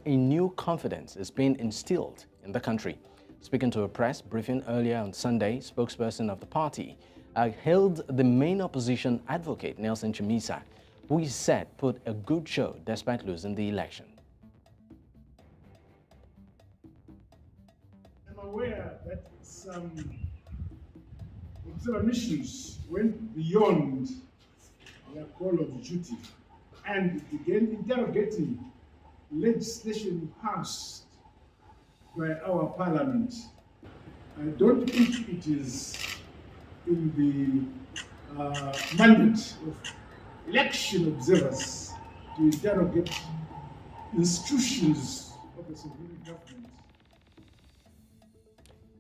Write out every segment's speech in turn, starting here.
a new confidence is being instilled in the country. Speaking to a press briefing earlier on Sunday, spokesperson of the party hailed the main opposition advocate, Nelson Chamisa, who he said put a good show despite losing the election. I'm aware that some observer missions went beyond their call of duty and began interrogating legislation passed by our parliament. I don't think it is in the mandate of election observers to interrogate institutions of the civilian government.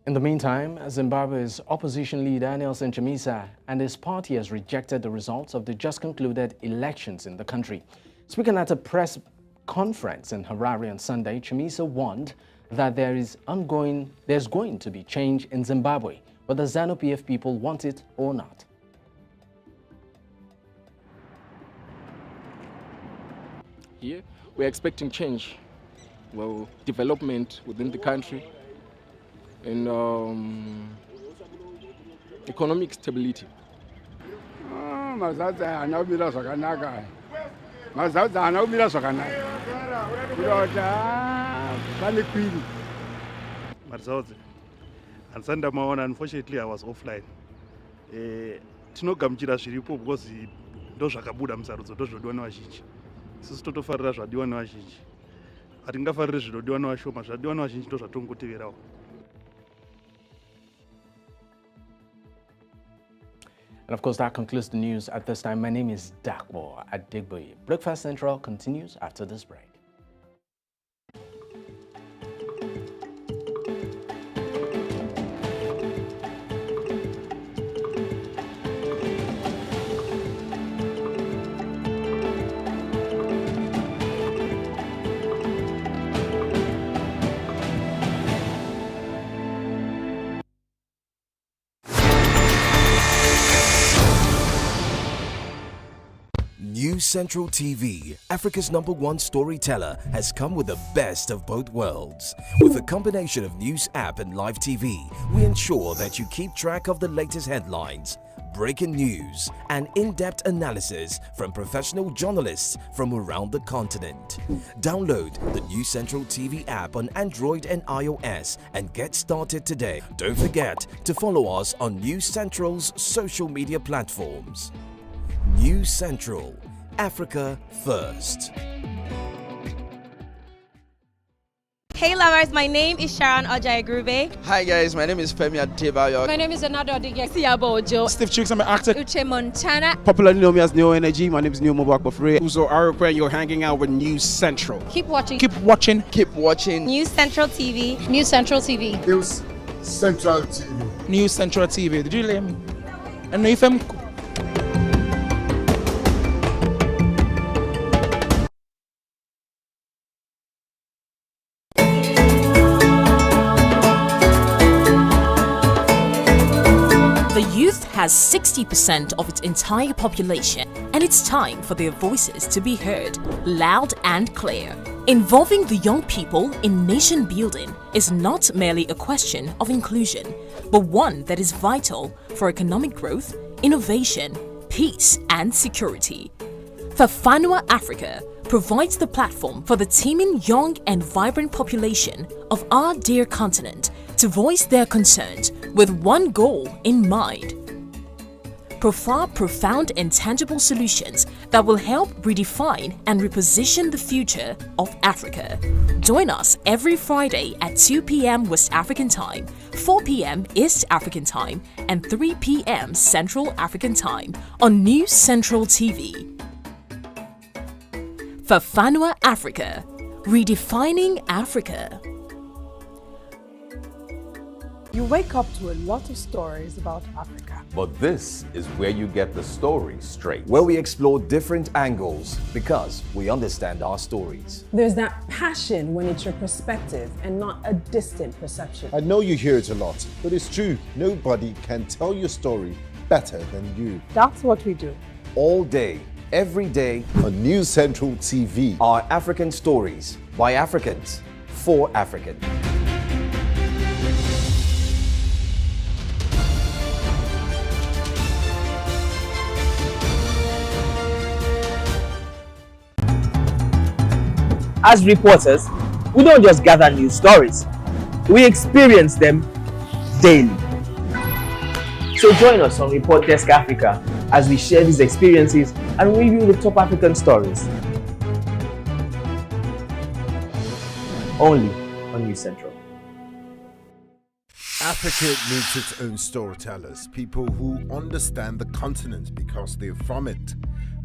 In the meantime, Zimbabwe's opposition leader Nelson Chamisa and his party has rejected the results of the just concluded elections in the country. Speaking at a press conference in Harare on Sunday, Chamisa warned that there's going to be change in Zimbabwe, whether ZANU-PF people want it or not. Here, we're expecting change, well, development within the country, and economic stability. Marzauze. And Sunday morning, unfortunately, I was offline. Tinogamuchira zviripo because ndozvakabuda musarudzo ndozvinodiwa nevazhinji. Isusu totofarira zvadiwa nevazhinji. Hatingafariri zvinodiwa nevashoma, zvadiwa nevazhinji ndozvatongoteverawo. And of course, that concludes the news at this time. My name is Dakbo Adigboye. Breakfast Central continues after this break. News Central TV, Africa's #1 storyteller, has come with the best of both worlds. With a combination of news app and live TV, we ensure that you keep track of the latest headlines, breaking news, and in-depth analysis from professional journalists from around the continent. Download the News Central TV app on Android and iOS and get started today. Don't forget to follow us on News Central's social media platforms. News Central, Africa first. Hey lovers, my name is Sharon Ojai-Grube. Hi guys, my name is Femi Adebayo. My name is Anado Odigesiabojo. Steve Chicks, I'm an actor. Uche Montana. Popularly known as Neo Energy. My name is Neo Mobak Bafre. Uzo Arukwe, you're hanging out with News Central. Keep watching. Keep watching. Keep watching. News Central TV. News Central TV. News Central TV. News Central TV. Did you hear me? And if I'm has 60% of its entire population, and it's time for their voices to be heard loud and clear. Involving the young people in nation building is not merely a question of inclusion, but one that is vital for economic growth, innovation, peace, and security. Fafanua Africa provides the platform for the teeming young and vibrant population of our dear continent to voice their concerns with one goal in mind: provide profound and tangible solutions that will help redefine and reposition the future of Africa. Join us every Friday at 2 p.m. West African Time, 4 p.m. East African Time, and 3 p.m. Central African Time on News Central TV. Fafanua Africa, redefining Africa. You wake up to a lot of stories about Africa. But this is where you get the story straight. Where we explore different angles because we understand our stories. There's that passion when it's your perspective and not a distant perception. I know you hear it a lot, but it's true. Nobody can tell your story better than you. That's what we do. All day, every day on News Central TV. Our African stories By Africans, for Africans. As reporters, we don't just gather news stories, we experience them daily. So join us on Report Desk Africa as we share these experiences and review the top African stories. Only on News Central. Africa needs its own storytellers, people who understand the continent because they're from it.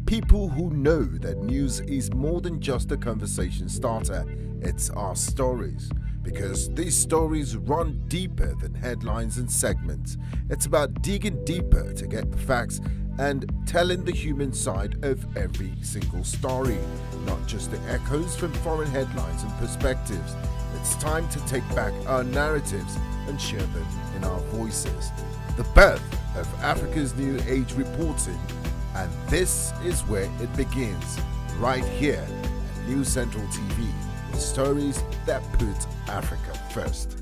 People who know that news is more than just a conversation starter, it's our stories. Because these stories run deeper than headlines and segments. It's about digging deeper to get the facts and telling the human side of every single story, not just the echoes from foreign headlines and perspectives. It's time to take back our narratives and share them in our voices. The birth of Africa's New Age reporting, and this is where it begins, right here at News Central TV, with stories that put Africa first.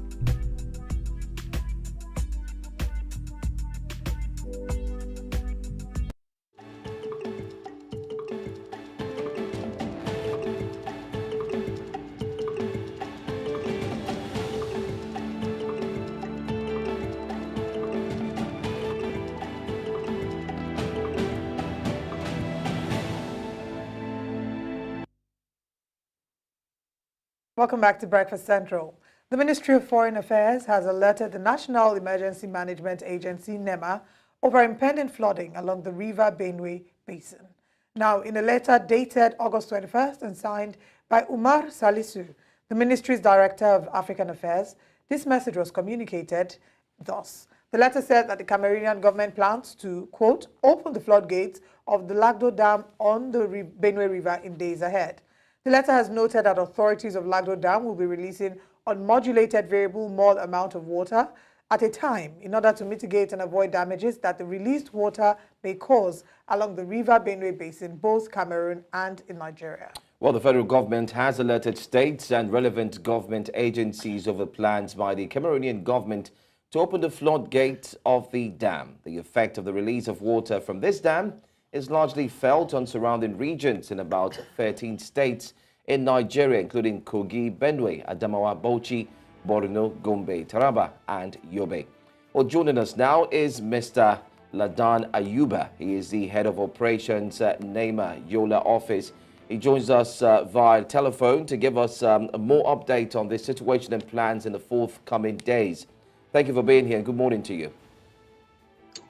Welcome back to Breakfast Central. The Ministry of Foreign Affairs has alerted the National Emergency Management Agency, NEMA, over impending flooding along the River Benue Basin. Now, in a letter dated August 21st and signed by Umar Salisu, the ministry's Director of African Affairs, this message was communicated thus. The letter said that the Cameroonian government plans to, quote, open the floodgates of the Lagdo Dam on the Benue River in days ahead. The letter has noted that authorities of Lagdo Dam will be releasing unmodulated variable mole amount of water at a time in order to mitigate and avoid damages that the released water may cause along the River Benue Basin, both Cameroon and in Nigeria. Well, the federal government has alerted states and relevant government agencies over plans by the Cameroonian government to open the floodgates of the dam. The effect of the release of water from this dam is largely felt on surrounding regions in about 13 states in Nigeria, including Kogi, Benue, Adamawa, Bauchi, Borno, Gombe, Taraba, and Yobe. Well, joining us now is Mr. Ladan Ayuba. He is the head of operations at NEMA Yola office. He joins us via telephone to give us more update on the situation and plans in the forthcoming days. Thank you for being here and good morning to you.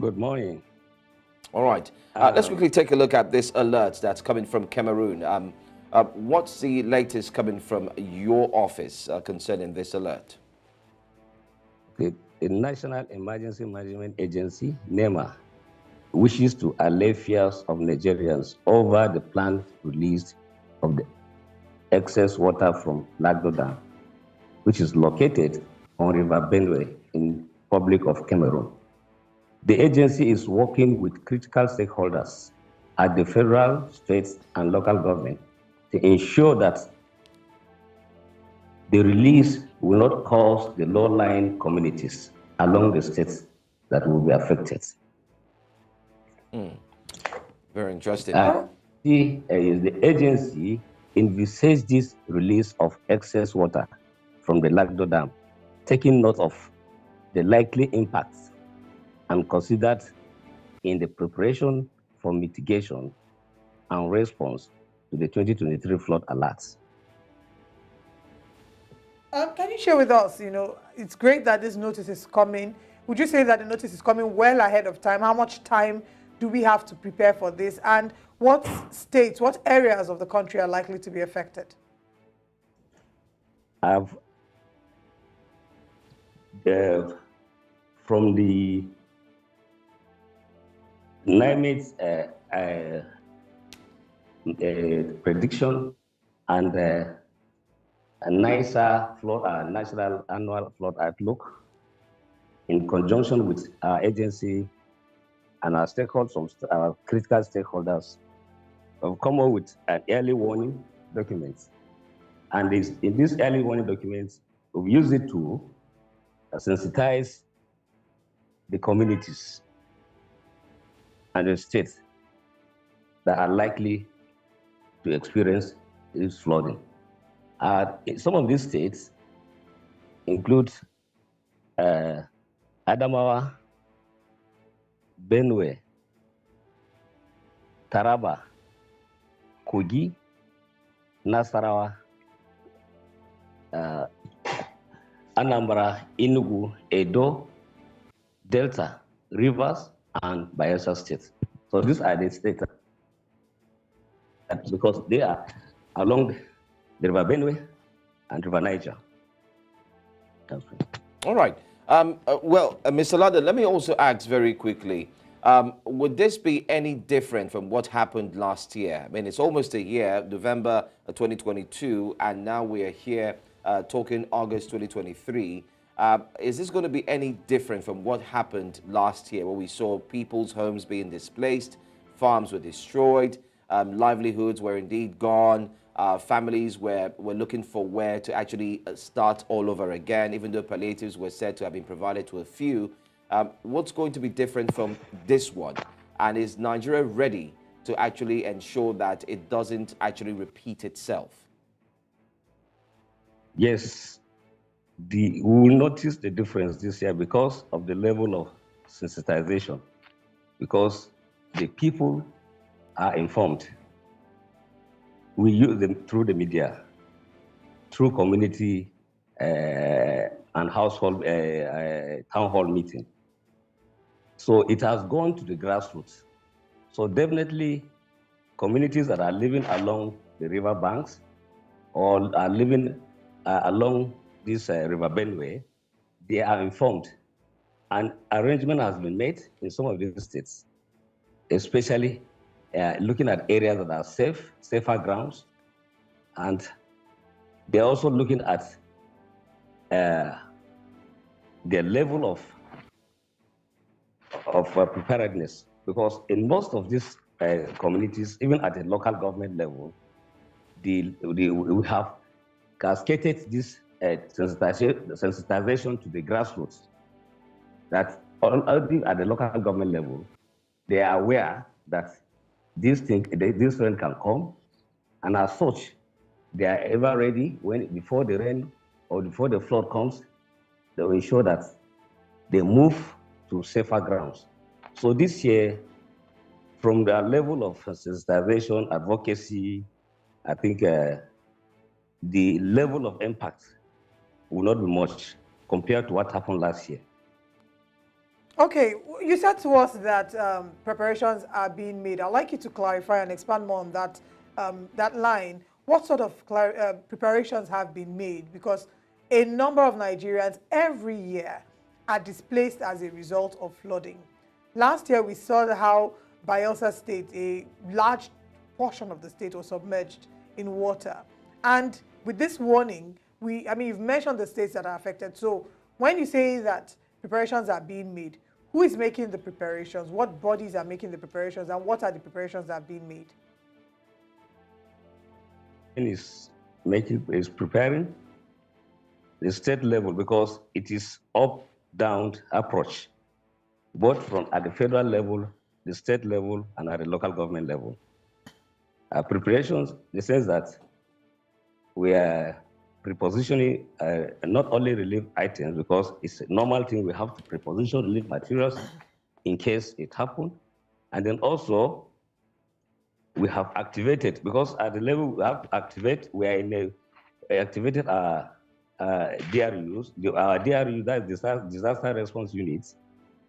Good morning. All right. Let's quickly take a look at this alert that's coming from Cameroon. What's the latest coming from your office concerning this alert? The National Emergency Management Agency, NEMA, wishes to allay fears of Nigerians over the planned release of the excess water from Lagdo Dam, which is located on River Benue in Republic of Cameroon. The agency is working with critical stakeholders at the federal, state, and local government to ensure that the release will not cause the low-lying communities along the states that will be affected. Very interesting. The agency envisaged this release of excess water from the Lagdo Dam, taking note of the likely impacts and considered in the preparation for mitigation and response to the 2023 flood alerts. Can you share with us, it's great that this notice is coming. Would you say that the notice is coming well ahead of time? How much time do we have to prepare for this? And what states, what areas of the country are likely to be affected? From the NIMET's prediction and a NISA flood, National Annual Flood Outlook, in conjunction with our agency and our stakeholders, our critical stakeholders, have come up with an early warning document And in these early warning documents, we've used it to sensitize the communities and the states that are likely to experience this flooding. Some of these states include Adamawa, Benue, Taraba, Kogi, Nasarawa, Anambra, Enugu, Edo, Delta, Rivers, and Bayelsa states. So these are the states because they are along the River Benue and River Niger. All right. Mr. Lada, let me also ask very quickly, would this be any different from what happened last year? I mean, it's almost a year, November 2022, and now we are here talking August 2023. Is this going to be any different from what happened last year, where we saw people's homes being displaced, farms were destroyed, livelihoods were indeed gone, families were looking for where to actually start all over again, even though palliatives were said to have been provided to a few? What's going to be different from this one? And is Nigeria ready to actually ensure that it doesn't actually repeat itself? Yes, we will notice the difference this year because of the level of sensitization, because the people are informed. We use them through the media, through community and household town hall meeting. So it has gone to the grassroots. So definitely communities that are living along the river banks or are living along this River Benue, they are informed. And arrangement has been made in some of these states, especially looking at areas that are safer grounds. And they're also looking at their level of preparedness, because in most of these communities, even at the local government level, we have cascaded this sensitization to the grassroots, that already at the local government level, they are aware that this rain can come, and as such, they are ever ready before the rain or before the flood comes, they will ensure that they move to safer grounds. So this year, from the level of sensitization, advocacy, I think the level of impact will not be much compared to what happened last year. Okay, you said to us that preparations are being made. I'd like you to clarify and expand more on that, that line. What sort of preparations have been made? Because a number of Nigerians every year are displaced as a result of flooding. Last year, we saw how Bayelsa State, a large portion of the state, was submerged in water. And with this warning, you've mentioned the states that are affected. So when you say that preparations are being made, who is making the preparations? What bodies are making the preparations? And what are the preparations that are being made? Is preparing the state level, because it is up-down approach, both from at the federal level, the state level, and at the local government level. Preparations, in the sense that we are prepositioning not only relief items, because it's a normal thing, we have to preposition relief materials in case it happens. And then also, we have activated, because at the level we have to activate, we are activated our DRUs. Our DRU, that is disaster response units,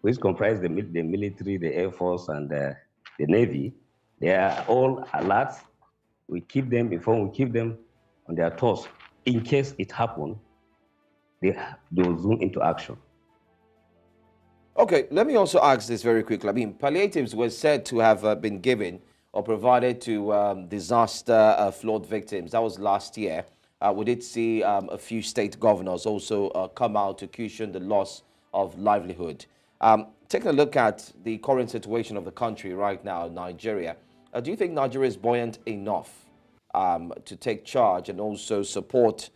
which comprise the military, the Air Force, and the Navy. They are all alert. We keep them informed, we keep them on their toes. In case it happens, they will zoom into action. Okay, let me also ask this very quickly. I mean, palliatives were said to have been given or provided to disaster flood victims. That was last year. We did see a few state governors also come out to cushion the loss of livelihood. Taking a look at the current situation of the country right now, Nigeria, do you think Nigeria is buoyant enough to take charge and also support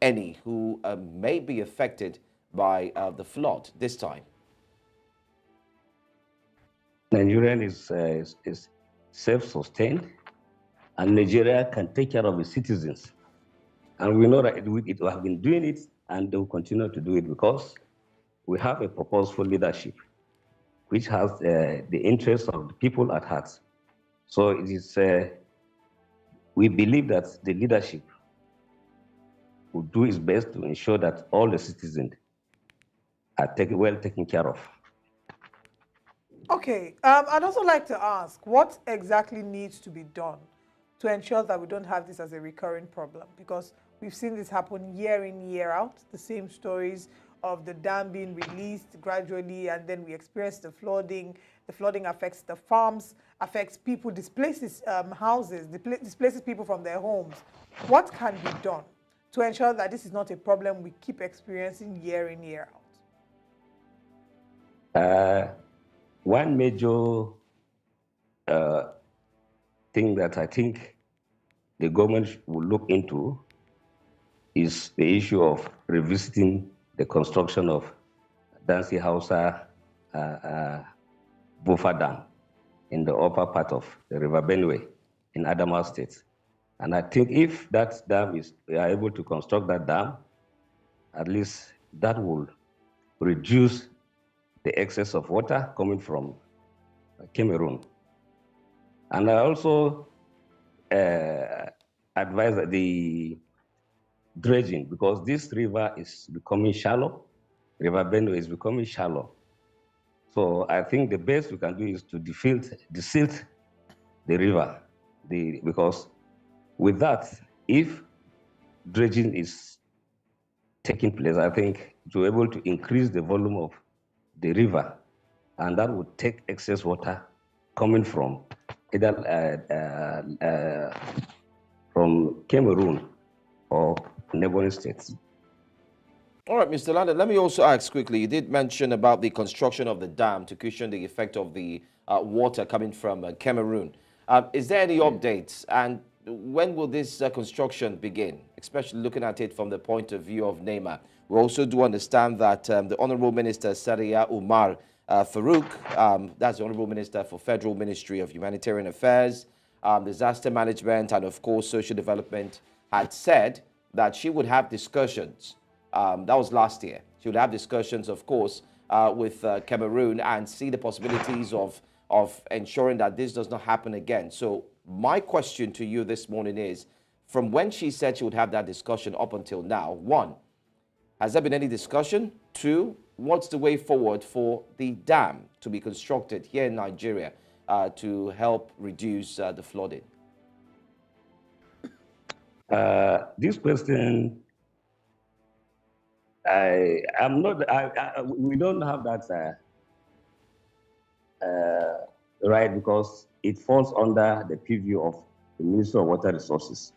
any who may be affected by the flood this time? Nigerian is self-sustained, and Nigeria can take care of its citizens. And we know that it have been doing it, and they will continue to do it because we have a purposeful leadership which has the interests of the people at heart. So it is, we believe that the leadership will do its best to ensure that all the citizens are well taken care of. Okay, I'd also like to ask, what exactly needs to be done to ensure that we don't have this as a recurring problem? Because we've seen this happen year in, year out, the same stories of the dam being released gradually, and then we experience the flooding. The flooding affects the farms, affects people, displaces houses, displaces people from their homes. What can be done to ensure that this is not a problem we keep experiencing year in, year out? One major thing that I think the government will look into is the issue of revisiting the construction of Dansi Hausa buffer dam in the upper part of the River Benue in Adamawa State. And I think if that dam we are able to construct that dam, at least that will reduce the excess of water coming from Cameroon. And I also advise that the dredging, because this river is becoming shallow, River Benue is becoming shallow. So I think the best we can do is to desilt the river, because with that, if dredging is taking place, I think it will be able to increase the volume of the river, and that would take excess water coming from either from Cameroon or neighboring states. All right, Mr. Landa, let me also ask quickly, you did mention about the construction of the dam to cushion the effect of the water coming from Cameroon. Is there any updates, and when will this construction begin, especially looking at it from the point of view of NEMA? We also do understand that the Honorable Minister Sadiya Umar Farouk, that's the Honorable Minister for Federal Ministry of Humanitarian Affairs, Disaster Management, and of course Social Development, had said that she would have discussions. That was last year. She would have discussions, of course, with Cameroon and see the possibilities of ensuring that this does not happen again. So my question to you this morning is, from when she said she would have that discussion up until now, one, has there been any discussion? Two, what's the way forward for the dam to be constructed here in Nigeria to help reduce the flooding? This question, we don't have that right, because it falls under the purview of the Minister of Water Resources.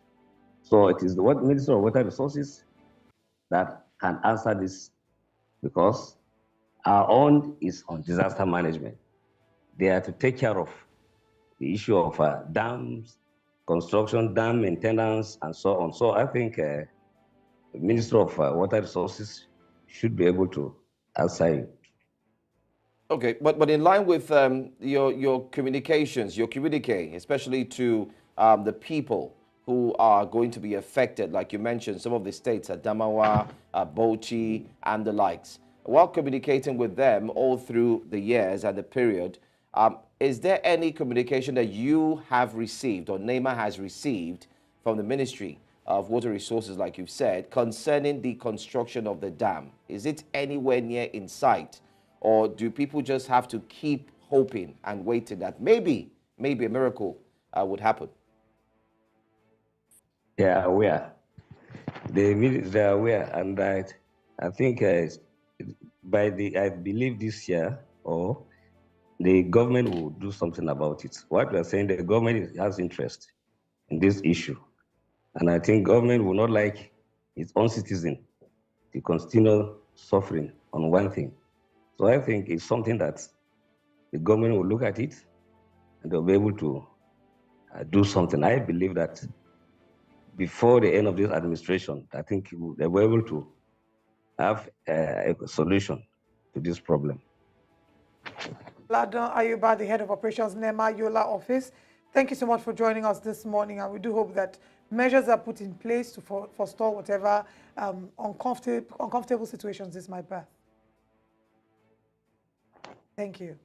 So it is the Minister of Water Resources that can answer this, because our own is on disaster management. They are to take care of the issue of dams, construction, dam maintenance, and so on. So I think the Minister of Water Resources should be able to answer you. Okay, but in line with your communications, your communique, especially to the people who are going to be affected, like you mentioned, some of the states, Adamawa, Bauchi, and the likes. While communicating with them all through the years and the period, is there any communication that you have received or NEMA has received from the Ministry of Water Resources, like you've said, concerning the construction of the dam? Is it anywhere near in sight? Or do people just have to keep hoping and waiting that maybe a miracle would happen? They are aware. They are aware, and I think I believe this year, or the government will do something about it. What we are saying, the government has interest in this issue, and I think government will not like its own citizen to continue suffering on one thing. So I think it's something that the government will look at it, and they'll be able to do something. I believe that before the end of this administration, I think they were able to have a solution to this problem. Ladan Ayuba, the head of operations, NEMA Yola office. Thank you so much for joining us this morning, and we do hope that measures are put in place to forestall whatever uncomfortable situations this might birth. Thank you.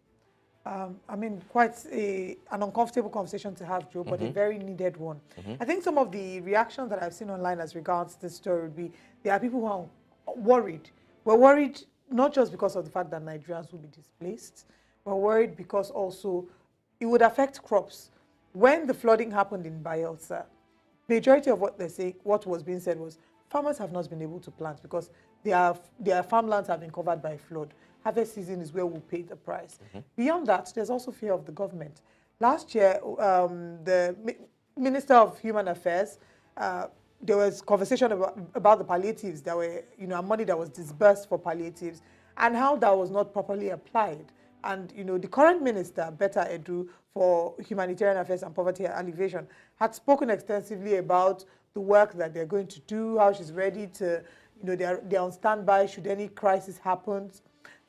I mean, quite an uncomfortable conversation to have, Joe, but a very needed one. I think some of the reactions that I've seen online as regards this story would be, there are people who are worried. We're worried not just because of the fact that Nigerians will be displaced, we're worried because also it would affect crops. When the flooding happened in Bayelsa, majority of what was being said was farmers have not been able to plant because their farmlands have been covered by flood. Harvest season is where we'll pay the price. Beyond that, there's also fear of the government. Last year, the Minister of Human Affairs, there was conversation about the palliatives. There were, money that was disbursed for palliatives and how that was not properly applied. And, the current minister, Betta Edu, for Humanitarian Affairs and Poverty Alleviation, had spoken extensively about the work that they're going to do, how she's ready to, they're on standby should any crisis happen.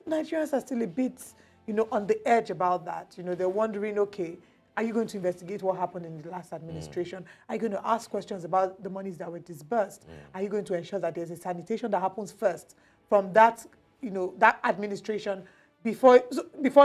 Nigerians are still a bit, on the edge about that. They're wondering, okay, are you going to investigate what happened in the last administration? Are you going to ask questions about the monies that were disbursed? Are you going to ensure that there's a sanitation that happens first from that, that administration before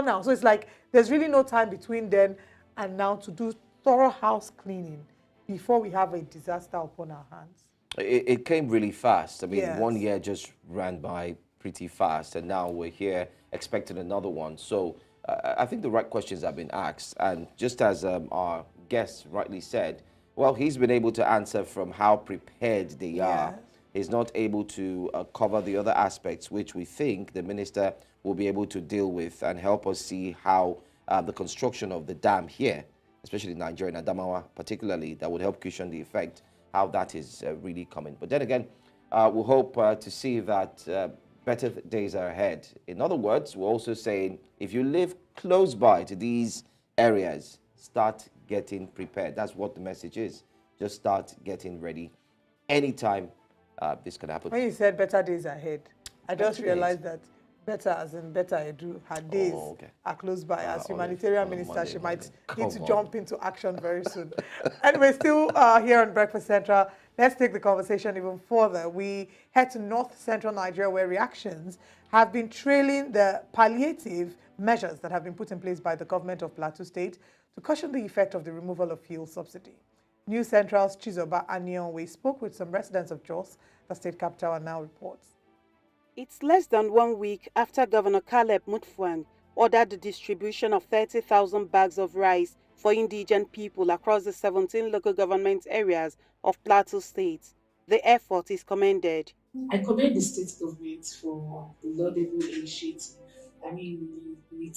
now? So it's like there's really no time between then and now to do thorough house cleaning before we have a disaster upon our hands. It came really fast. I mean, Yes. 1 year just ran by pretty fast, and now we're here expecting another one. So I think the right questions have been asked, and just as our guest rightly said, well, he's been able to answer from how prepared they are. He's not able to cover the other aspects, which we think the minister will be able to deal with and help us see how the construction of the dam here, especially in Nigeria and Adamawa particularly, that would help cushion the effect, how that is really coming. But then again, we'll hope to see that better days are ahead. In other words, we're also saying, if you live close by to these areas, start getting prepared. That's what the message is. Just start getting ready. Anytime this can happen. When you said better days ahead, I just Better realized that better as in better Edu, her days are close by. As humanitarian minister, she might need to jump into action very soon. Anyway, still here on Breakfast Central, let's take the conversation even further. We head to north central Nigeria, where reactions have been trailing the palliative measures that have been put in place by the government of Plateau State to cushion the effect of the removal of fuel subsidy. News Central's Chizoba Anionwe spoke with some residents of Jos, the state capital, and now reports. It's less than 1 week after Governor Caleb Mutfwang ordered the distribution of 30,000 bags of rice for indigent people across the 17 local government areas of Plateau State. The effort is commended. I commend the state government for the laudable initiative. I mean, the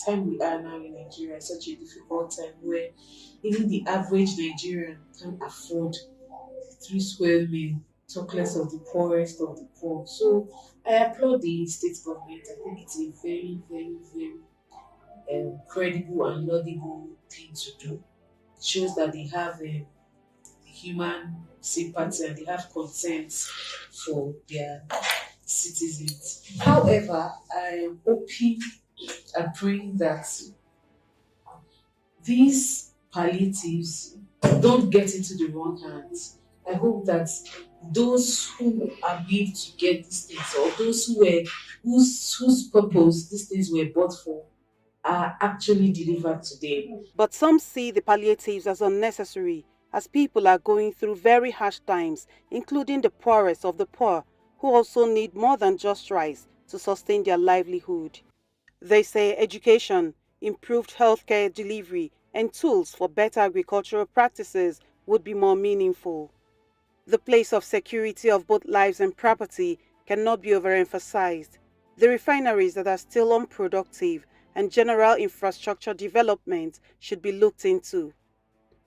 time we are now in Nigeria is such a difficult time where even the average Nigerian can't afford 3 square meals, talk less of the poorest of the poor. So I applaud the state government. I think it's a very, very, very credible and laudable thing to do. It shows that they have human sympathy and they have concerns for their citizens. However, I am hoping and praying that these palliatives don't get into the wrong hands. I hope that those who are made to get these things, or those whose purpose these things were bought for, are actually delivered to them. But some see the palliatives as unnecessary, as people are going through very harsh times, including the poorest of the poor, who also need more than just rice to sustain their livelihood. They say education, improved healthcare delivery, and tools for better agricultural practices would be more meaningful. The place of security of both lives and property cannot be overemphasized. The refineries that are still unproductive and general infrastructure development should be looked into.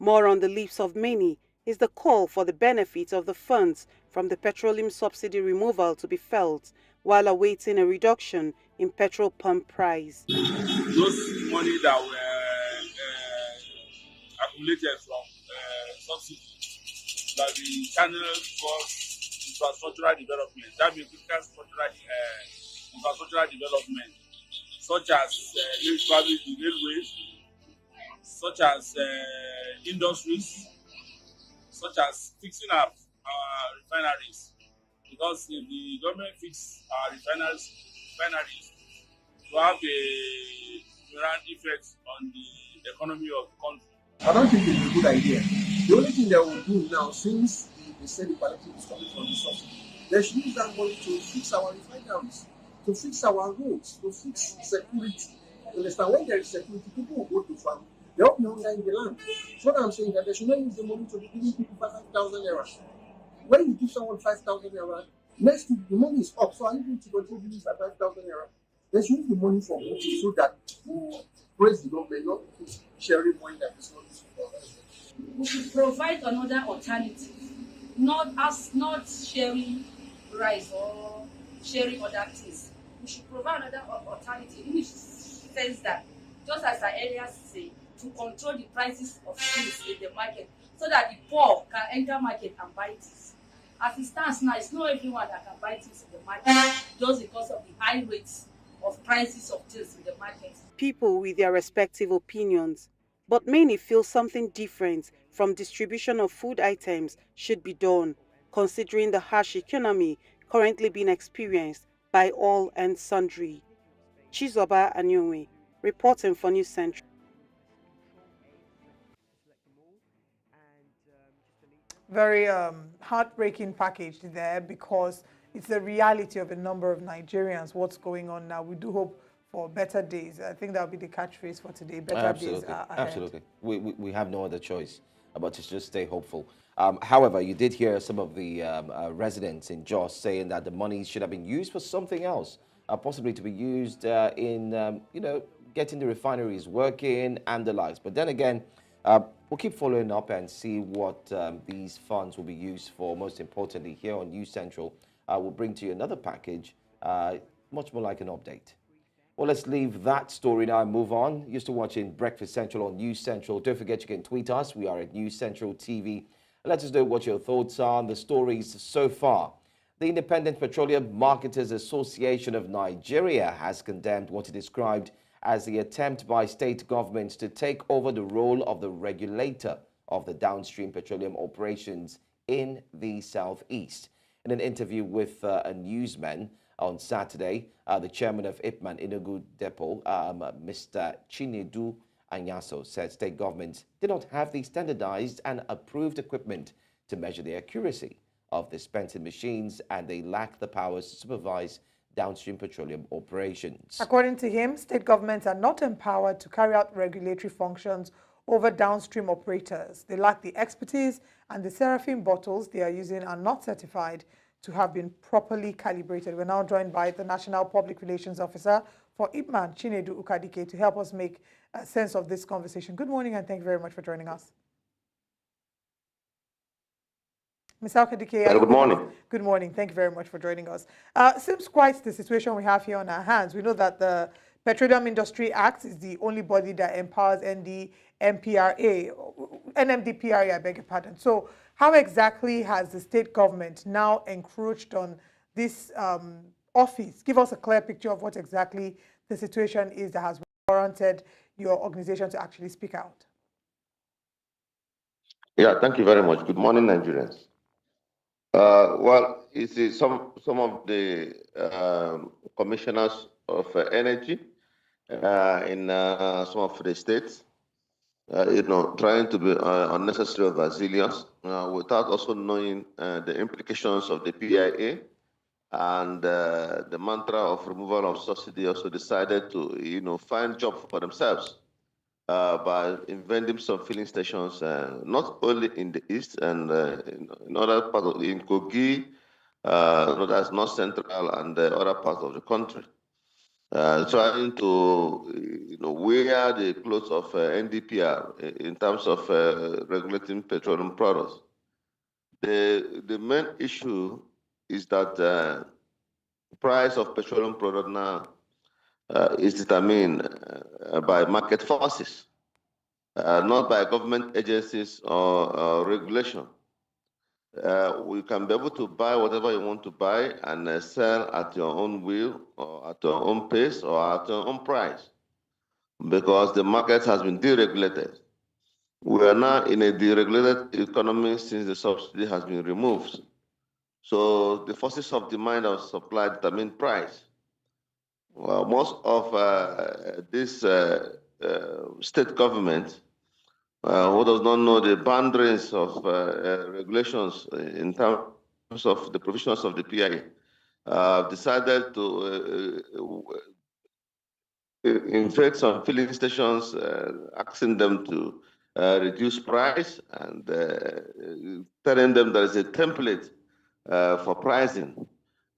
More on the lips of many is the call for the benefit of the funds from the petroleum subsidy removal to be felt while awaiting a reduction in petrol pump price. Those money that were accumulated from subsidy should have been channeled towards infrastructural development. That means infrastructural development, such as probably the railways, such as industries, such as fixing up our refineries. Because if the government fix our refineries to have a mirror effect on the economy of the country. I don't think it's a good idea. The only thing they will do now, since they say the palliative is coming from the subsidy, they should use that money to fix our refineries, to fix our roads, to fix security. You understand? When there is security, people will go to farm. They will be hunger in the land. So what I'm saying that they should not use the money to be giving people 5,000 naira. When you give someone 5,000 naira, next week the money is up. So I need to continue giving 5,000 naira. They should use the money for voting so that we praise the government, not sharing money that is not useful for us. We should provide another alternative, not sharing rice or sharing other things. We should provide another alternative, which says that, just as I earlier said, to control the prices of things in the market so that the poor can enter market and buy things. As it stands now, it's not everyone that can buy things in the market just because of the high rates of prices of things in the market. People with their respective opinions, but many feel something different from distribution of food items should be done, considering the harsh economy currently being experienced by all and sundry. Chizoba Anyonwe, reporting for News Central. Very heartbreaking package there, because it's the reality of a number of Nigerians, what's going on now. We do hope for better days. I think that'll be the catchphrase for today. Better days are ahead. Absolutely. We have no other choice but to just stay hopeful. However, you did hear some of the residents in Jos saying that the money should have been used for something else, possibly to be used in, getting the refineries working and the likes. But then again, we'll keep following up and see what these funds will be used for. Most importantly, here on News Central, we'll bring to you another package, much more like an update. Well, let's leave that story now and move on. You're still watching Breakfast Central on News Central. Don't forget you can tweet us. We are at News Central TV. Let us know what your thoughts are on the stories so far. The Independent Petroleum Marketers Association of Nigeria has condemned what it described as the attempt by state governments to take over the role of the regulator of the downstream petroleum operations in the southeast. In an interview with a newsman on Saturday, the chairman of Ipman Enugu Depot, Mr. Chinedu Anyaso, said state governments did not have the standardized and approved equipment to measure the accuracy of dispensing machines, and they lack the powers to supervise downstream petroleum operations. According to him, state governments are not empowered to carry out regulatory functions over downstream operators. They lack the expertise, and the Seraphim bottles they are using are not certified to have been properly calibrated. We're now joined by the National Public Relations Officer for Ipman, Chinedu Ukadike, to help us make sense of this conversation. Good morning, and thank you very much for joining us. Mr. Ukadike, good morning. Good morning. Thank you very much for joining us. Seems quite the situation we have here on our hands. We know that the Petroleum Industry Act is the only body that empowers NMDPRA, I beg your pardon. So how exactly has the state government now encroached on this office? Give us a clear picture of what exactly the situation is that has warranted your organization to actually speak out. Yeah, thank you very much. Good morning, Nigerians. Well, you see, some of the commissioners of energy in some of the states, trying to be unnecessary resilience without also knowing the implications of the PIA and the mantra of removal of subsidy, also decided to, find jobs for themselves by inventing some filling stations, not only in the east and in other parts in Kogi, that's North Central and other parts of the country. Trying to wear the clothes of NDPR in terms of regulating petroleum products. The main issue is that the price of petroleum product now is determined by market forces, not by government agencies or regulation. We can be able to buy whatever you want to buy and sell at your own will or at your own pace or at your own price because the market has been deregulated. We are now in a deregulated economy since the subsidy has been removed. So the forces of demand and supply determine price. Well, most of this state government who does not know the boundaries of regulations in terms of the provisions of the PIA, decided to invade some filling stations, asking them to reduce price and telling them there is a template for pricing.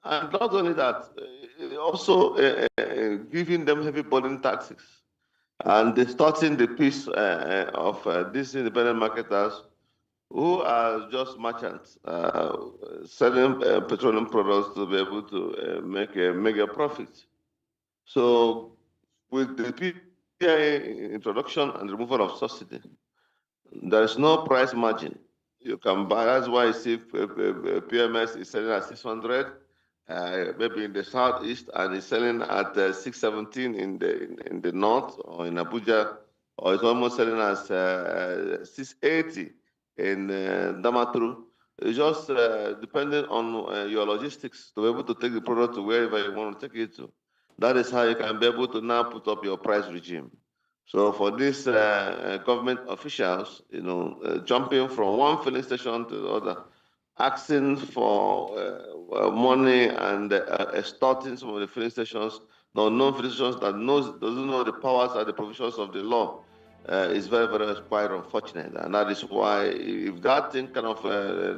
And not only that, also giving them heavy burden taxes and distorting the peace of these independent marketers who are just merchants selling petroleum products to be able to make a mega profit. So with the PIA introduction and removal of subsidy, there is no price margin. You can buy, that's why you see PMS is selling at 600, maybe in the southeast, and it's selling at 617 in the north or in Abuja, or it's almost selling at 680 in Damaturu. It's just depending on your logistics to be able to take the product to wherever you want to take it to. That is how you can be able to now put up your price regime. So for these government officials, jumping from one filling station to the other, asking for money and extorting some of the filling stations, non filling stations that doesn't know the powers and the provisions of the law, is very, very quite unfortunate. And that is why if that thing kind of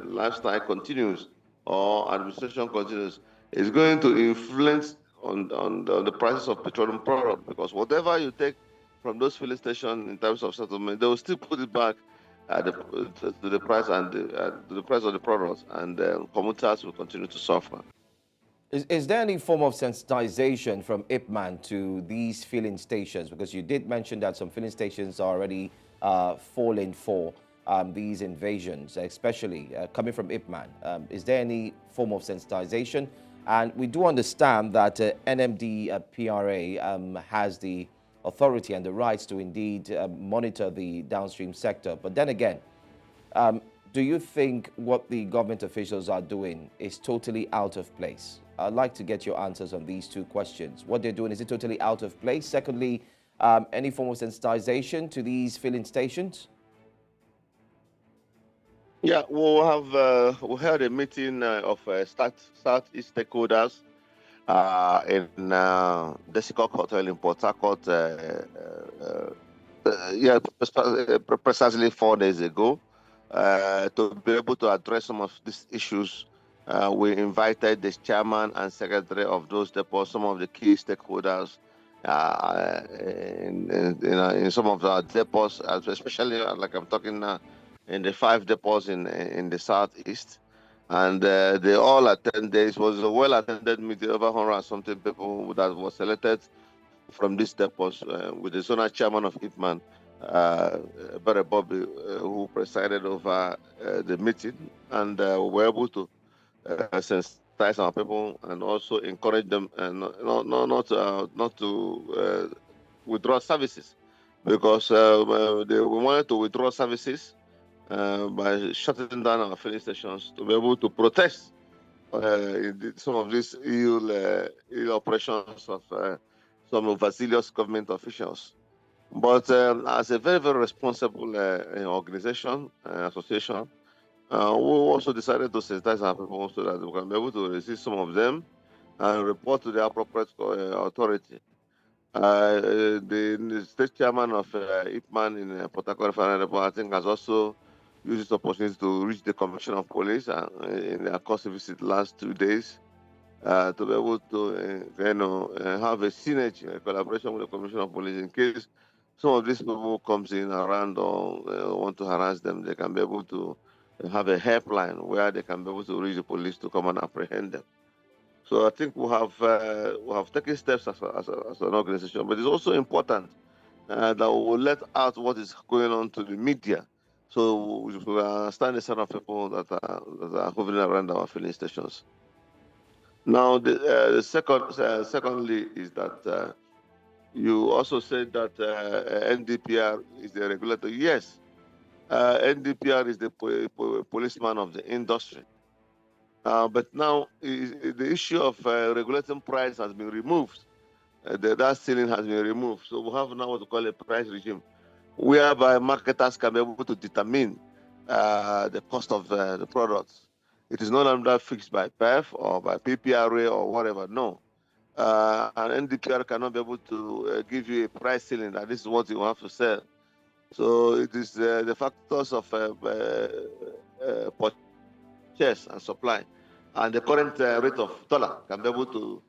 lifestyle continues or administration continues, it's going to influence on the prices of petroleum products, because whatever you take from those filling stations in terms of settlement, they will still put it back at to the price and the price of the products, and commuters will continue to suffer. Is there any form of sensitization from IPMAN to these filling stations? Because you did mention that some filling stations are already falling for these invasions, especially coming from IPMAN. Is there any form of sensitization? And we do understand that NMD PRA has the authority and the rights to indeed monitor the downstream sector. But then again, do you think what the government officials are doing is totally out of place? I'd like to get your answers on these two questions. What they're doing, is it totally out of place? Secondly, any form of sensitization to these filling stations? Yeah, we held a meeting of Southeast stakeholders in Desicok Hotel in Port Harcourt, precisely 4 days ago, to be able to address some of these issues. We invited the chairman and secretary of those depots, some of the key stakeholders in some of the depots, especially like I'm talking now, in the 5 depots in the southeast. And they all attended. It was a well-attended meeting, over 100 and something people that were selected from these depots, with the zonal chairman of IPMAN, Barry Bobby, who presided over the meeting, and we were able to sensitize our people and also encourage them not to withdraw services, because we wanted to withdraw services by shutting down our filling stations to be able to protest some of these ill operations of some overzealous government officials. But as a very, very responsible organization, association, we also decided to sensitize our people so that we can be able to resist some of them and report to the appropriate authority. The state chairman of IPMAN in Port Harcourt Refinery Depot, I think, has also used this opportunity to reach the Commissioner of Police in their course visit last 2 days to be able to have a synergy, a collaboration with the Commissioner of Police in case some of these people comes in around or want to harass them. They can be able to have a helpline where they can be able to reach the police to come and apprehend them. So I think we have taken steps as an organization, but it's also important that we will let out what is going on to the media, So we understand the set of people that are hovering around our filling stations. Now, the secondly is that you also said that NDPR is the regulator. Yes, NDPR is the policeman of the industry. But now the issue of regulating price has been removed. That ceiling has been removed. So we have now what we call a price regime, whereby marketers can be able to determine the cost of the products. It is no longer fixed by PEF or by PPRA or whatever. No. And NDPR cannot be able to give you a price ceiling that this is what you have to sell. So it is the factors of purchase and supply, and the current rate of dollar can be able to,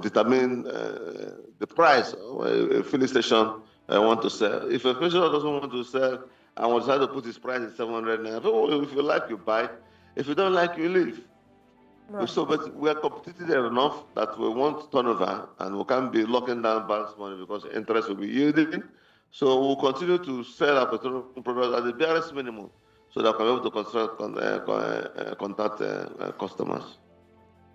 determine the price a filling station want to sell. If a filling station doesn't want to sell and will decide to put his price at 700 naira, if you like, you buy. If you don't like, you leave. Right. So, but we are competitive enough that we want turnover, and we can't be locking down banks' money because interest will be yielding. So we'll continue to sell our petroleum products at the barest minimum, so that we can be able to contact customers.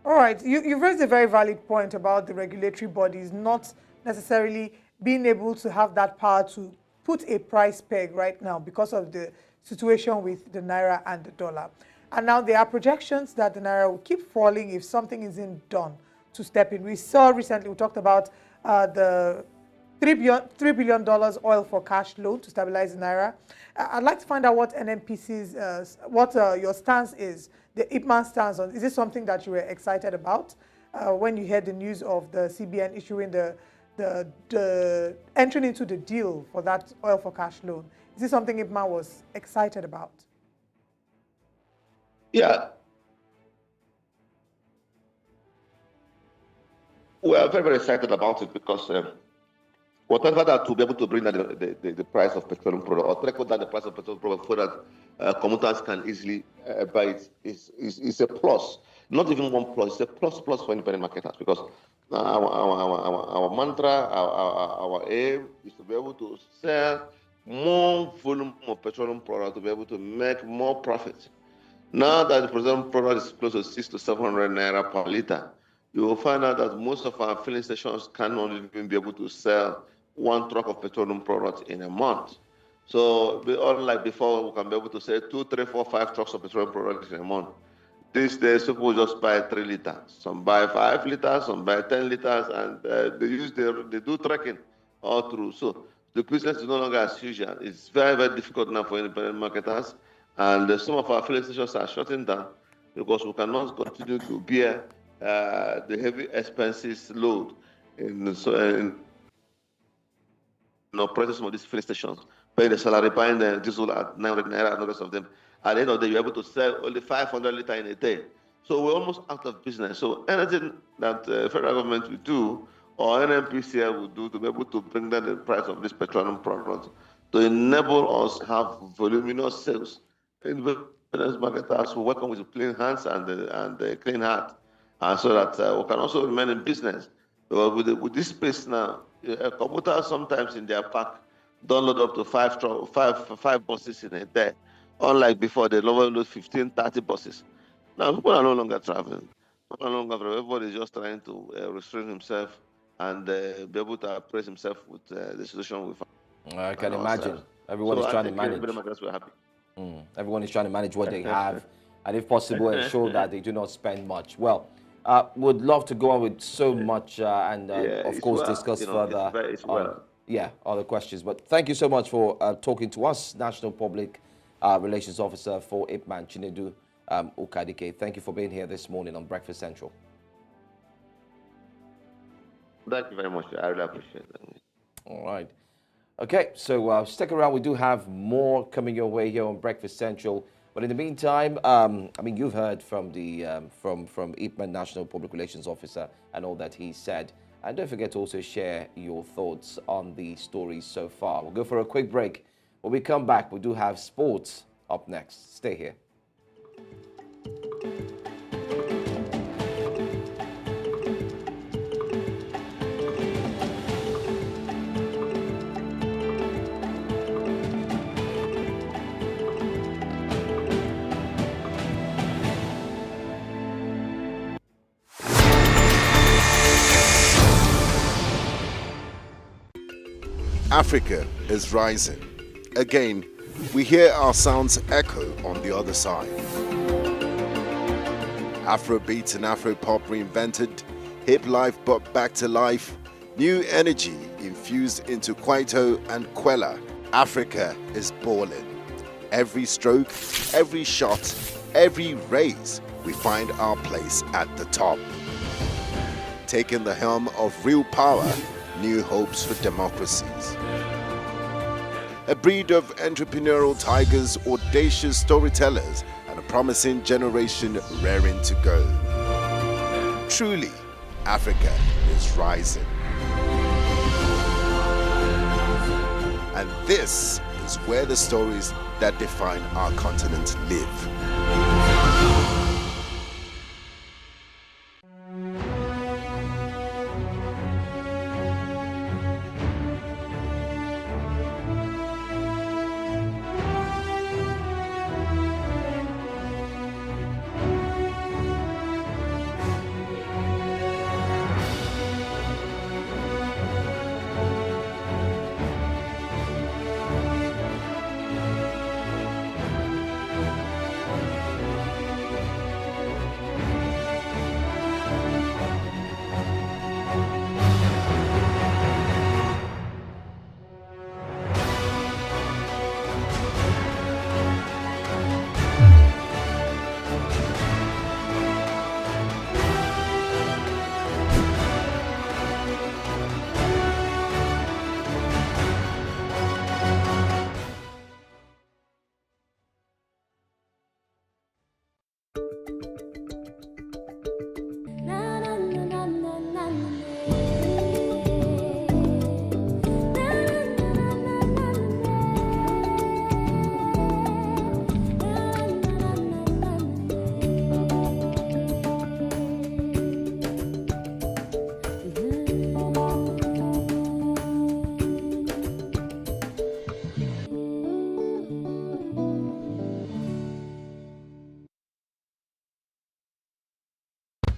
All right, you've raised a very valid point about the regulatory bodies not necessarily being able to have that power to put a price peg right now because of the situation with the Naira and the dollar. And now there are projections that the Naira will keep falling if something isn't done to step in. We saw recently, we talked about the $3 billion oil for cash loan to stabilize the Naira. I'd like to find out what NNPC's, your stance is, the IPMAN stance on. Is this something that you were excited about when you heard the news of the CBN issuing the entering into the deal for that oil for cash loan? Is this something IPMAN was excited about? Yeah. We are very, very excited about it because whatever that to be able to bring down the price of petroleum product or trickle down the price of petroleum product so that commuters can easily buy it is a plus. Not even one plus, it's a plus for independent marketers because our mantra, our aim is to be able to sell more volume of petroleum product to be able to make more profit. Now that the petroleum product is close to 600 to 700 naira per liter, you will find out that most of our filling stations cannot even be able to sell one truck of petroleum products in a month. So, unlike before, we can be able to sell 2, 3, 4, 5 trucks of petroleum products in a month. These days, people just buy 3 liters. Some buy 5 liters, some buy 10 liters, and they do trekking all through. So, the business is no longer as usual. It's very, very difficult now for independent marketers. And some of our filling stations are shutting down because we cannot continue to bear the heavy expenses load in operating some of these filling stations, paying the salary, buying the diesel at 900 naira and the rest of them. At the end of the day, you're able to sell only 500 liters in a day. So we're almost out of business. So anything that the federal government will do or NNPCL will do to be able to bring down the price of this petroleum product to enable us to have voluminous sales. Independent marketers will welcome with clean hands and a clean heart, and so that we can also remain in business. With this space now, computers sometimes in their park don't load up to five buses in a day. Unlike before, they load 15, 30 buses. Now people are no longer traveling. Everybody is just trying to restrain himself and be able to appraise himself with the situation we find. I can imagine. Everyone is trying to manage. We're happy. Everyone is trying to manage what they have, and if possible, ensure that they do not spend much. Well, would love to go on with so much and, of course, discuss further other questions. But thank you so much for talking to us, National Public Relations Officer for IPMAN, Chinedu Ukadike. Thank you for being here this morning on Breakfast Central. Thank you very much. I really appreciate it. All right. Okay, so stick around. We do have more coming your way here on Breakfast Central. But in the meantime, I mean, you've heard from the from IPMAN National Public Relations Officer and all that he said. And don't forget to also share your thoughts on the stories so far. We'll go for a quick break. When we come back, we do have sports up next. Stay here. Africa is rising. Again, we hear our sounds echo on the other side. Afrobeat and Afropop reinvented, hip life brought back to life, new energy infused into Kwaito and Kwela. Africa is balling. Every stroke, every shot, every raise, we find our place at the top. Taking the helm of real power, new hopes for democracies. A breed of entrepreneurial tigers, audacious storytellers, and a promising generation raring to go. Truly, Africa is rising. And this is where the stories that define our continent live.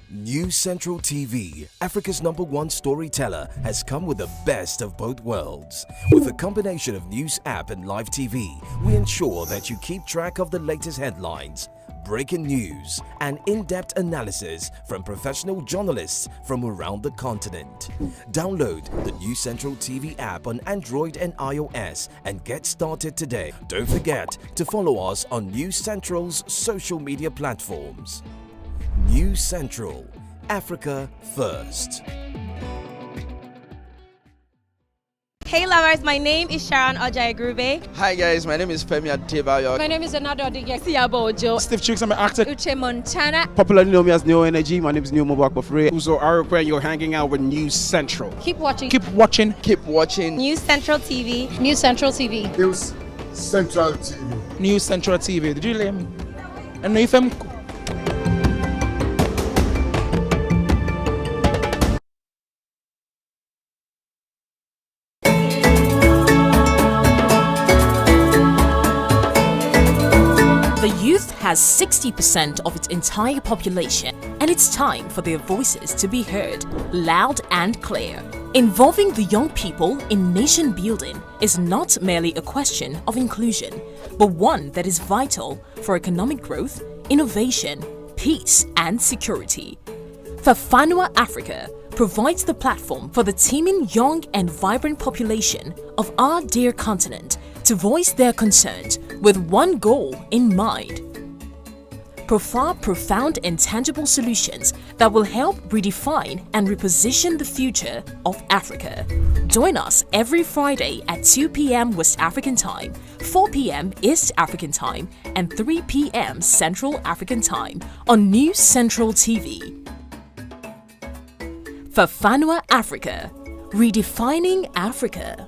News Central TV, Africa's #1 storyteller, has come with the best of both worlds. With a combination of news app and live TV, we ensure that you keep track of the latest headlines, breaking news, and in-depth analysis from professional journalists from around the continent. Download the News Central TV app on Android and iOS and get started today. Don't forget to follow us on News Central's social media platforms. News Central, Africa First. Hey lovers, my name is Sharon Ojai-Grube. Hi guys, my name is Femi Adebayo. My name is Anado Adigesiabo Ojo. Steve Chicks, I'm an actor. Uche Montana. Popularly known as Neo Energy. My name is Neo Mobak Bafre. Uzo Arukwe, you're hanging out with News Central. Keep watching. Keep watching. Keep watching. News Central TV. News Central TV. News Central TV. News Central TV. Did you hear me? And no FM. The youth has 60% of its entire population, and it's time for their voices to be heard loud and clear. Involving the young people in nation building is not merely a question of inclusion, but one that is vital for economic growth, innovation, peace, and security. Fafanua Africa provides the platform for the teeming young and vibrant population of our dear continent to voice their concerns with one goal in mind. Provide profound and tangible solutions that will help redefine and reposition the future of Africa. Join us every Friday at 2 p.m. West African Time, 4 p.m. East African Time, and 3 p.m. Central African Time on News Central TV. Fafanua Africa, redefining Africa.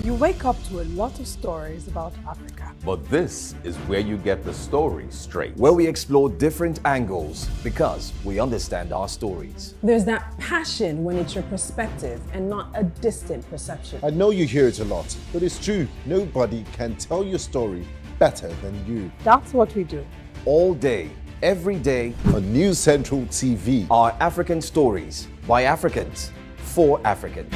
You wake up to a lot of stories about Africa. But this is where you get the story straight. Where we explore different angles because we understand our stories. There's that passion when it's your perspective and not a distant perception. I know you hear it a lot, but it's true. Nobody can tell your story better than you. That's what we do. All day, every day on News Central TV. Our African stories by Africans for African.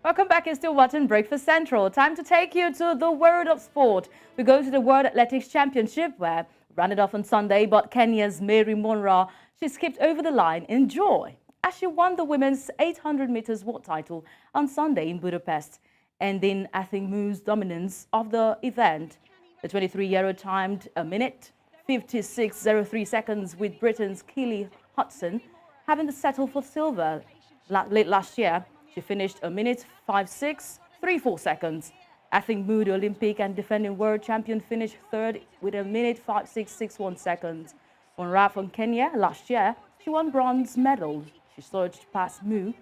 Welcome back. You're still watching Breakfast Central. Time to take you to the world of sport. We go to the World Athletics Championship, where ran it off on Sunday, but Kenya's Mary Monra, she skipped over the line in joy as she won the women's 800 meters world title on Sunday in Budapest, ending Athing Mu's dominance of the event. The 23-year-old timed a minute 56.03 seconds, with Britain's Keely Hudson having to settle for silver late last year. She finished a minute 56.34 seconds. Athing Mu, the Olympic and defending world champion, finished third with a minute 56.61 seconds. On Ra from Kenya last year, she won bronze medal. She surged past Mu,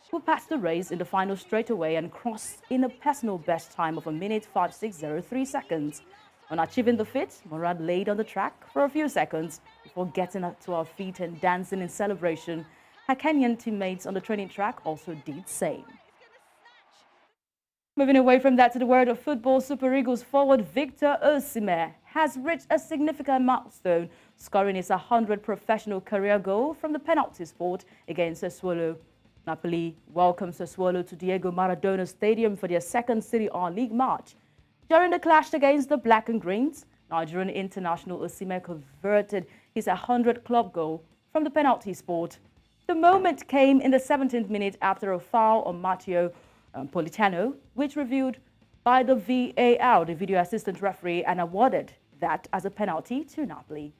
who passed the race in the final straightaway and crossed in a personal best time of a minute 56.03 seconds. On achieving the feat, Murad laid on the track for a few seconds before getting up to her feet and dancing in celebration. Her Kenyan teammates on the training track also did same. Moving away from that to the world of football, Super Eagles forward Victor Osimhen has reached a significant milestone, scoring his 100th professional career goal from the penalty spot against Sassuolo. Napoli welcomes Sassuolo to Diego Maradona Stadium for their second Serie A League match. During the clash against the Black and Greens, Nigerian international Osimhen converted his 100th club goal from the penalty spot. The moment came in the 17th minute after a foul on Matteo Politano, which reviewed by the VAR, the video assistant referee, and awarded that as a penalty to Napoli.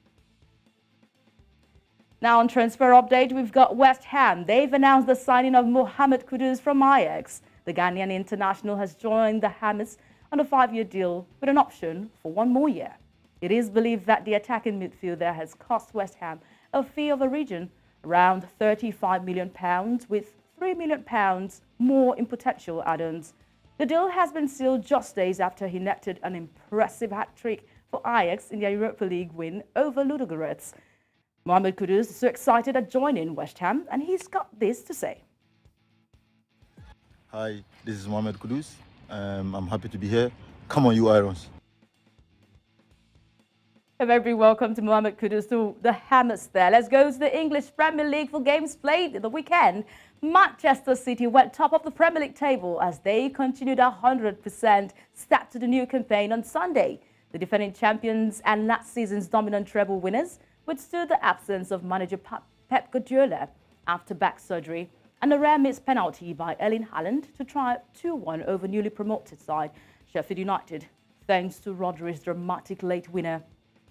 Now on transfer update, we've got West Ham. They've announced the signing of Mohamed Kudus from Ajax. The Ghanaian international has joined the Hammers on a 5-year deal with an option for 1 more year. It is believed that the attacking midfielder has cost West Ham a fee of a region around £35 million, with £3 million more in potential add-ons. The deal has been sealed just days after he netted an impressive hat-trick for Ajax in their Europa League win over Ludogorets. Mohamed Kudus is so excited at joining West Ham, and he's got this to say. Hi, this is Mohamed Kudus. I'm happy to be here. Come on, you Irons. A very welcome to Mohamed Kudus to the Hammers there. Let's go to the English Premier League for games played in the weekend. Manchester City went top of the Premier League table as they continued 100% step to the new campaign on Sunday. The defending champions and last season's dominant treble winners withstood the absence of manager Pep Guardiola after back surgery and a rare missed penalty by Erling Haaland to triumph 2-1 over newly promoted side Sheffield United, thanks to Rodri's dramatic late winner.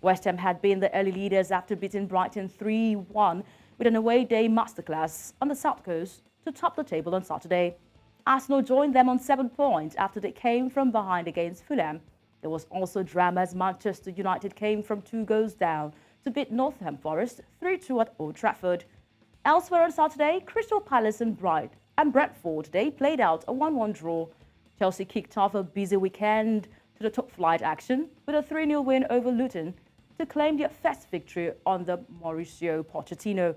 West Ham had been the early leaders after beating Brighton 3-1 with an away day masterclass on the South Coast to top the table on Saturday. Arsenal joined them on 7 points after they came from behind against Fulham. There was also drama as Manchester United came from 2 goals down to beat Nottingham Forest 3-2 at Old Trafford. Elsewhere on Saturday, Crystal Palace and Brentford, they played out a 1-1 draw. Chelsea kicked off a busy weekend to the top flight action with a 3-0 win over Luton to claim their first victory on the Mauricio Pochettino.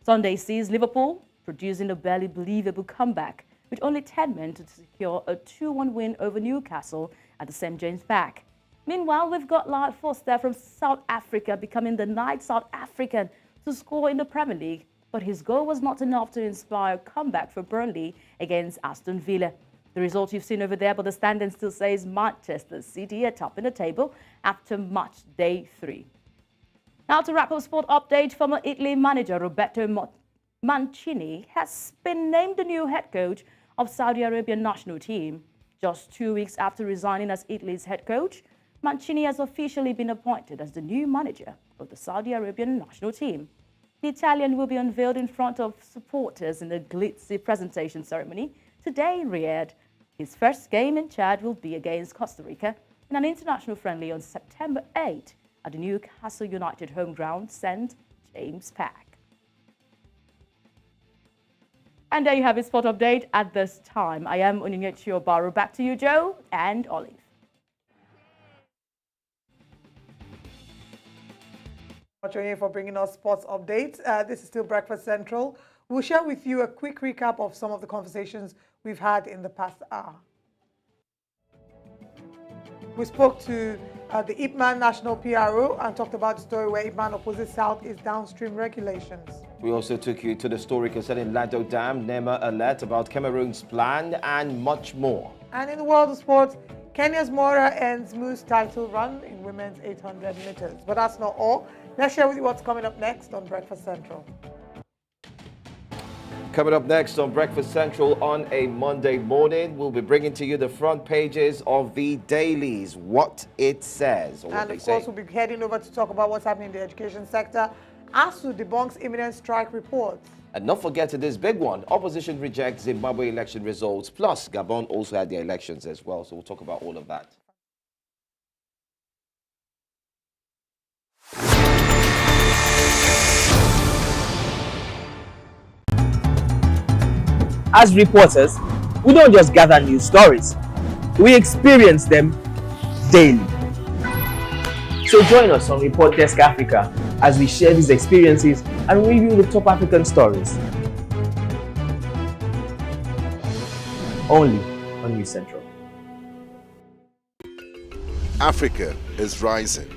Sunday sees Liverpool producing a barely believable comeback with only 10 men to secure a 2-1 win over Newcastle at the St James Park. Meanwhile, we've got Lard Foster from South Africa becoming the 9th South African to score in the Premier League, but his goal was not enough to inspire a comeback for Burnley against Aston Villa. The result you've seen over there, but the standing still says Manchester City atop in the table after match day 3. Now to wrap up sport update, former Italy manager Roberto Mancini has been named the new head coach of Saudi Arabian national team. Just 2 weeks after resigning as Italy's head coach, Mancini has officially been appointed as the new manager of the Saudi Arabian national team. The Italian will be unveiled in front of supporters in a glitzy presentation ceremony today in Riyadh. His first game in charge will be against Costa Rica in an international friendly on September 8 at the Newcastle United home ground, St. James Park. And there you have your sport update at this time. I am Onyinyechi Obaru. Back to you, Joe and Olive. Much for bringing us sports updates. This is still Breakfast Central. We'll share with you a quick recap of some of the conversations we've had in the past hour. We spoke to the Ipman National PRO and talked about the story where Ipman opposes Southeast downstream regulations. We also took you to the story concerning Lado Dam, NEMA alert about Cameroon's plan, and much more. And in the world of sports, Kenya's Mora ends Moose title run in women's 800 meters. But that's not all. Let's share with you what's coming up next on Breakfast Central. Coming up next on Breakfast Central on a Monday morning, we'll be bringing to you the front pages of the dailies, what it says. Or what and of course, we'll be heading over to talk about what's happening in the education sector. ASU debunks imminent strike reports. And not forgetting this big one, opposition rejects Zimbabwe election results, plus Gabon also had their elections as well. So we'll talk about all of that. As reporters, we don't just gather news stories, we experience them daily. So join us on Report Desk Africa as we share these experiences and review the top African stories. Only on News Central. Africa is rising.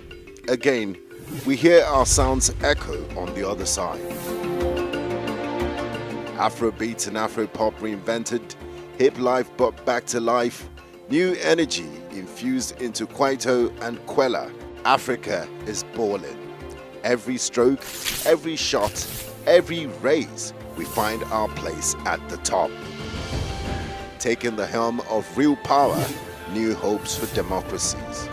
Again, we hear our sounds echo on the other side. Afrobeat and Afropop reinvented, hip life brought back to life, new energy infused into Kwaito and Kwela. Africa is balling. Every stroke, every shot, every raise, we find our place at the top. Taking the helm of real power, new hopes for democracies.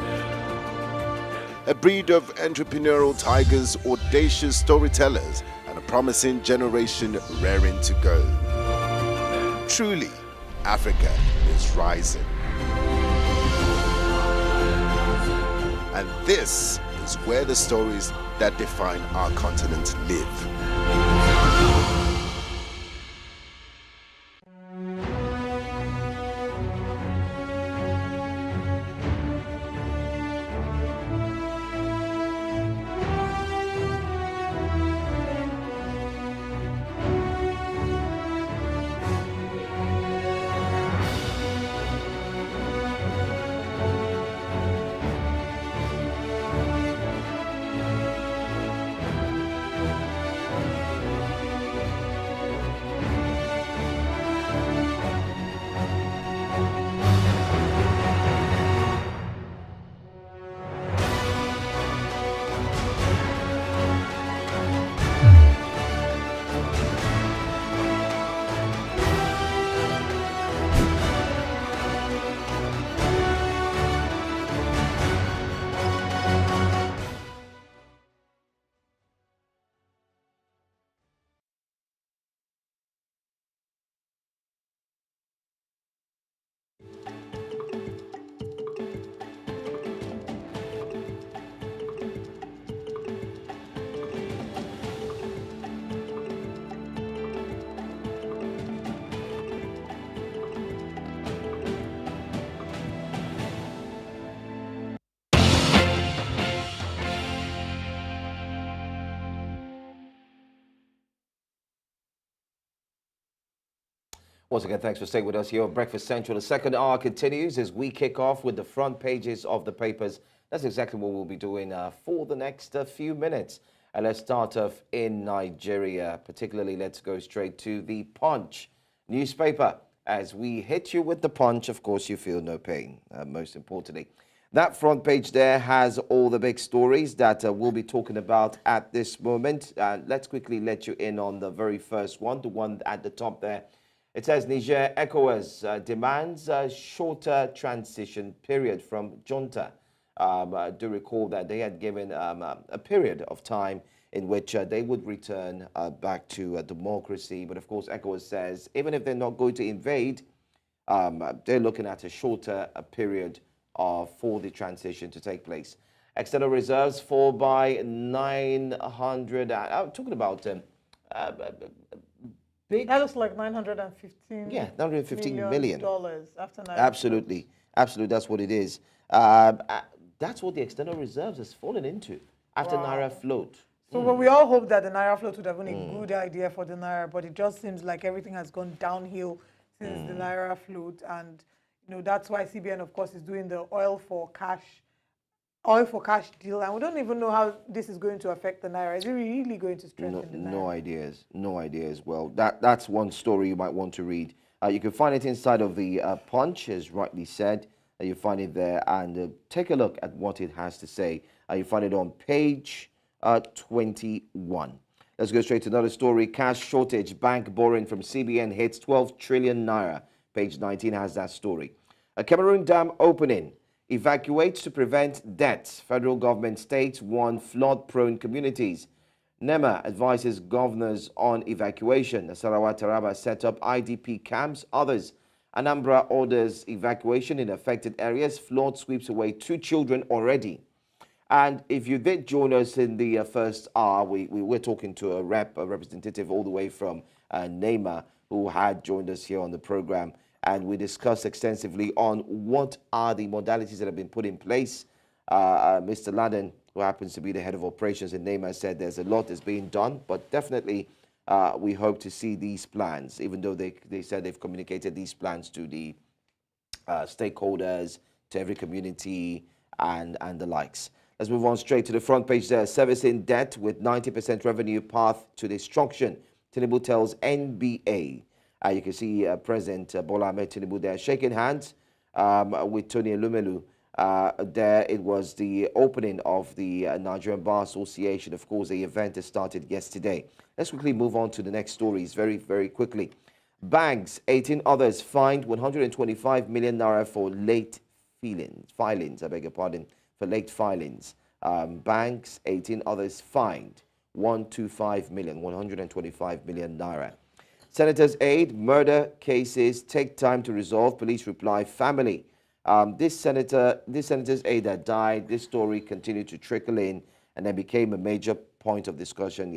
A breed of entrepreneurial tigers, audacious storytellers, and a promising generation raring to go. Truly, Africa is rising. And this is where the stories that define our continent live. Once again, thanks for staying with us here on Breakfast Central. The second hour continues as we kick off with the front pages of the papers. That's exactly what we'll be doing for the next few minutes. And let's start off in Nigeria. Particularly, let's go straight to the Punch newspaper. As we hit you with the Punch, of course, you feel no pain, most importantly. That front page there has all the big stories that we'll be talking about at this moment. Let's quickly let you in on the very first one, the one at the top there. It says Niger ECOWAS demands a shorter transition period from junta. Do recall that they had given a period of time in which they would return back to democracy. But of course, ECOWAS says even if they're not going to invade, They're looking at a shorter period for the transition to take place. External reserves fall by 900. I'm talking about big. That looks like 915. Yeah, 915 million dollars after Naira. Absolutely, that's what it is. That's what the external reserves has fallen into after Naira float. So well, we all hope that the Naira float would have been a good idea for the Naira, but it just seems like everything has gone downhill since the Naira float, and that's why CBN, of course, is doing the oil for cash deal, and we don't even know how this is going to affect the Naira. Is it really going to strengthen the Naira? No ideas. Well, that's one story you might want to read. You can find it inside of the Punch, as rightly said. You find it there, and take a look at what it has to say. You find it on page 21. Let's go straight to another story. Cash shortage, bank borrowing from CBN hits 12 trillion naira. Page 19 has that story. A Cameroon dam opening. Evacuates to prevent debts. Federal government states warn flood-prone communities. NEMA advises governors on evacuation. Nasarawa Taraba set up IDP camps. Others. Anambra orders evacuation in affected areas. Flood sweeps away 2 children already. And if you did join us in the first hour, we were talking to a representative all the way from NEMA who had joined us here on the program. And we discussed extensively on what are the modalities that have been put in place. Mr. Laden, who happens to be the head of operations in NEMA, said there's a lot that's being done, but definitely we hope to see these plans, even though they said they've communicated these plans to the stakeholders, to every community, and the likes. Let's move on straight to the front page there. Servicing debt with 90% revenue path to destruction. Tinubu tells NBA. You can see President Bola Ahmed Tinubu there shaking hands with Tony Elumelu. There it was the opening of the Nigerian Bar Association. Of course, the event has started yesterday. Let's quickly move on to the next stories very, very quickly. Banks, 18 others fined 125 million naira for late filings. I beg your pardon, for late filings. Banks, 18 others fined 125 million naira. Senator's aide, murder cases take time to resolve. Police reply, family. This senator's aide that died, this story continued to trickle in and then became a major point of discussion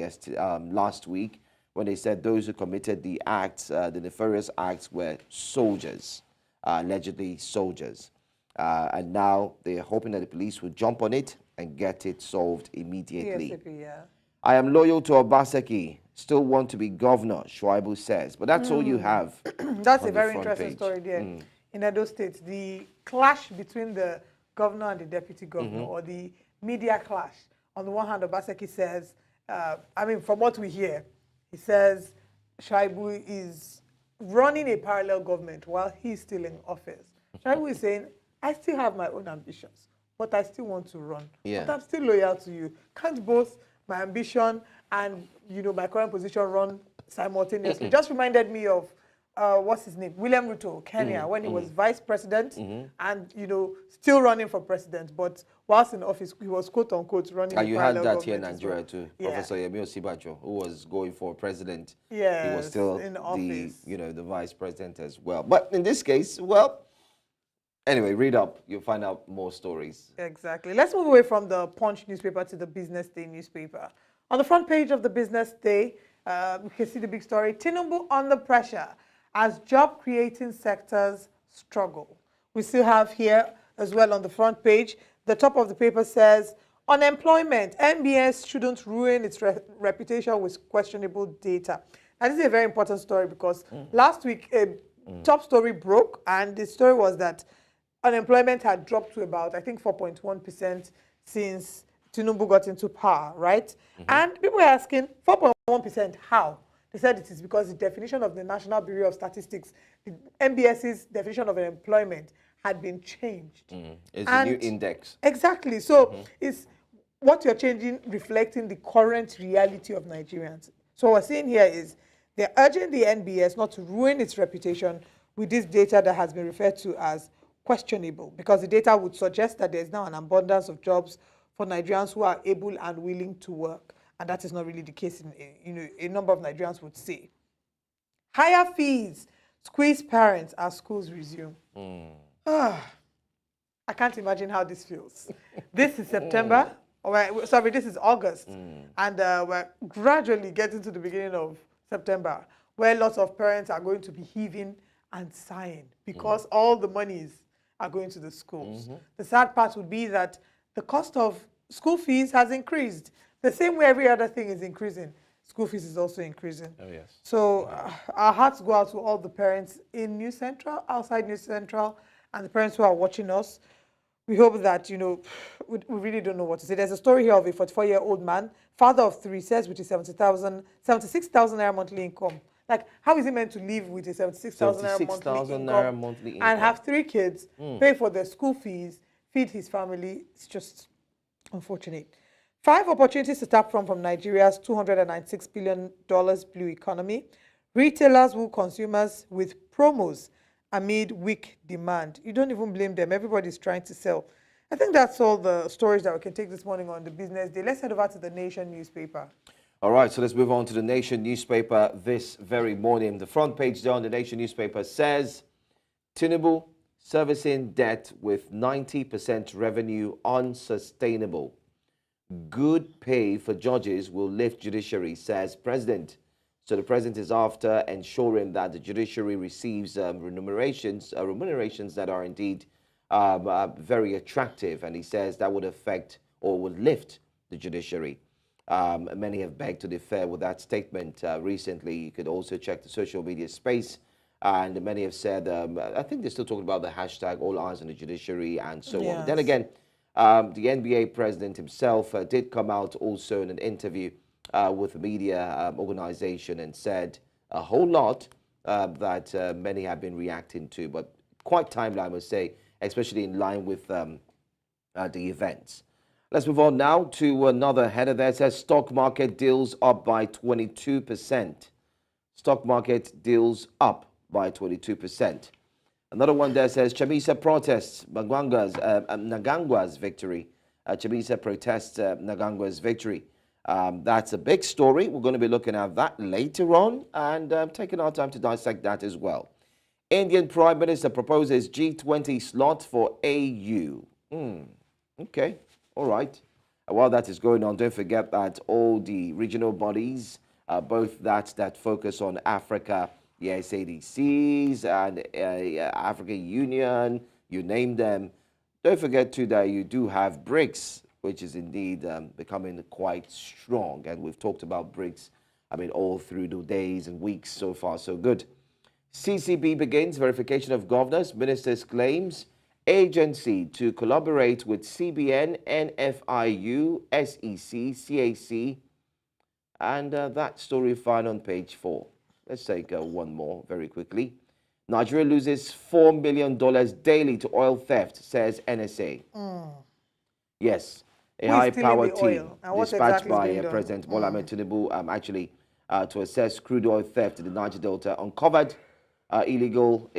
last week when they said those who committed the acts, the nefarious acts, were soldiers, allegedly soldiers. And now they're hoping that the police will jump on it and get it solved immediately. ASAP, yeah. I am loyal to Obaseki. Still want to be governor, Shuaibu says. But that's all you have. That's a very interesting story there. In Edo State, the clash between the governor and the deputy governor, or the media clash. On the one hand, Obaseki says, from what we hear, he says Shuaibu is running a parallel government while he's still in office. Shuaibu is saying, I still have my own ambitions, but I still want to run. Yeah. But I'm still loyal to you. Can't both my ambition and my current position run simultaneously? Just reminded me of what's his name, William Ruto, Kenya, when he was vice president and still running for president, but whilst in office he was quote unquote running. And you had that here in Nigeria too, yeah. Professor Yemi Osibajo, who was going for president. Yeah, he was still in office. the vice president as well. But in this case, well, anyway, read up. You'll find out more stories. Exactly. Let's move away from the Punch newspaper to the Business Day newspaper. On the front page of the Business Day, we can see the big story. Tinubu under pressure as job-creating sectors struggle. We still have here as well on the front page, the top of the paper says, unemployment, MBS shouldn't ruin its reputation with questionable data. And this is a very important story because last week a top story broke, and the story was that unemployment had dropped to about, I think, 4.1% since Tinubu got into power, right? And people were asking, 4.1%, how? They said it is because the definition of the National Bureau of Statistics, the MBS's definition of employment, had been changed. It's a new index. Exactly. So it's what you're changing, reflecting the current reality of Nigerians. So what we're seeing here is they're urging the NBS not to ruin its reputation with this data that has been referred to as questionable, because the data would suggest that there's now an abundance of jobs for Nigerians who are able and willing to work. And that is not really the case, a number of Nigerians would say. Higher fees squeeze parents as schools resume. I can't imagine how this feels. This is September. Sorry, this is August. And we're gradually getting to the beginning of September, where lots of parents are going to be heaving and sighing because all the monies are going to the schools. The sad part would be that the cost of school fees has increased. The same way every other thing is increasing, school fees is also increasing. Oh, yes. So our hearts go out to all the parents in New Central, outside New Central, and the parents who are watching us. We hope that, you know, we really don't know what to say. There's a story here of a 44-year-old man, father of 3, says with his 76,000 naira monthly income. Like, how is he meant to live with a 76,000 naira monthly income and have 3 kids, pay for their school fees, feed his family? It's just unfortunate. 5 opportunities to tap from Nigeria's $296 billion blue economy. Retailers woo consumers with promos amid weak demand. You don't even blame them. Everybody's trying to sell. I think that's all the stories that we can take this morning on the Business Day. Let's head over to the Nation newspaper. All right, so let's move on to the Nation newspaper this very morning. The front page there on the Nation newspaper says, Tinubu servicing debt with 90% revenue unsustainable. Good pay for judges will lift judiciary, says President. So the president is after ensuring that the judiciary receives remunerations that are indeed very attractive. And he says that would affect or would lift the judiciary. Many have begged to differ with that statement recently. You could also check the social media space. And many have said, I think they're still talking about the hashtag all eyes on the judiciary and so on. Then again, the NBA president himself did come out also in an interview with a media organization and said a whole lot that many have been reacting to, but quite timely, I must say, especially in line with the events. Let's move on now to another header there. It says stock market deals up by 22%. Stock market deals up by 22%. Another one there says Chamisa protests Nagangwa's victory. Chamisa protests Nagangwa's victory. That's a big story. We're going to be looking at that later on and taking our time to dissect that as well. Indian Prime Minister proposes G20 slot for AU. Okay, all right. While that is going on, don't forget that all the regional bodies, both that focus on Africa, the SADCs and African Union, you name them. Don't forget too that you do have BRICS, which is indeed becoming quite strong. And we've talked about BRICS, I mean, all through the days and weeks. So far, so good. CCB begins verification of governors. Ministers claims agency to collaborate with CBN, NFIU, SEC, CAC. And that story found on page 4. Let's take one more very quickly. Nigeria loses $4 million daily to oil theft, says NSA. Yes, a high-powered team dispatched by President Bola Ahmed Tinubu actually to assess crude oil theft in the Niger Delta uncovered illegal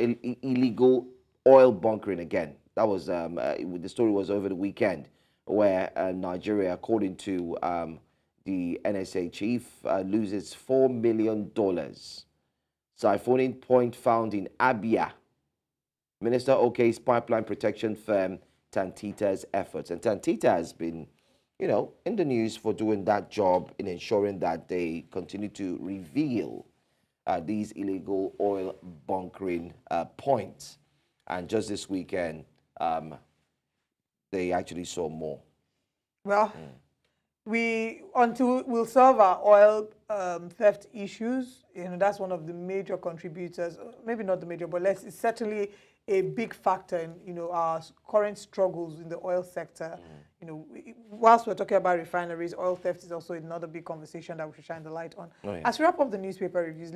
oil bunkering again. That was the story was over the weekend, where Nigeria, according to the NSA chief, loses $4 million. Siphoning point found in Abia. Minister Okay's pipeline protection firm Tantita's efforts. And Tantita has been, you know, in the news for doing that job in ensuring that they continue to reveal these illegal oil bunkering points. And just this weekend, they actually saw more. Well, we'll solve our oil theft issues. You know, that's one of the major contributors. Maybe not the major, but it's certainly a big factor in, you know, our current struggles in the oil sector. You know, whilst we're talking about refineries, oil theft is also another big conversation that we should shine the light on. As we wrap up the newspaper reviews,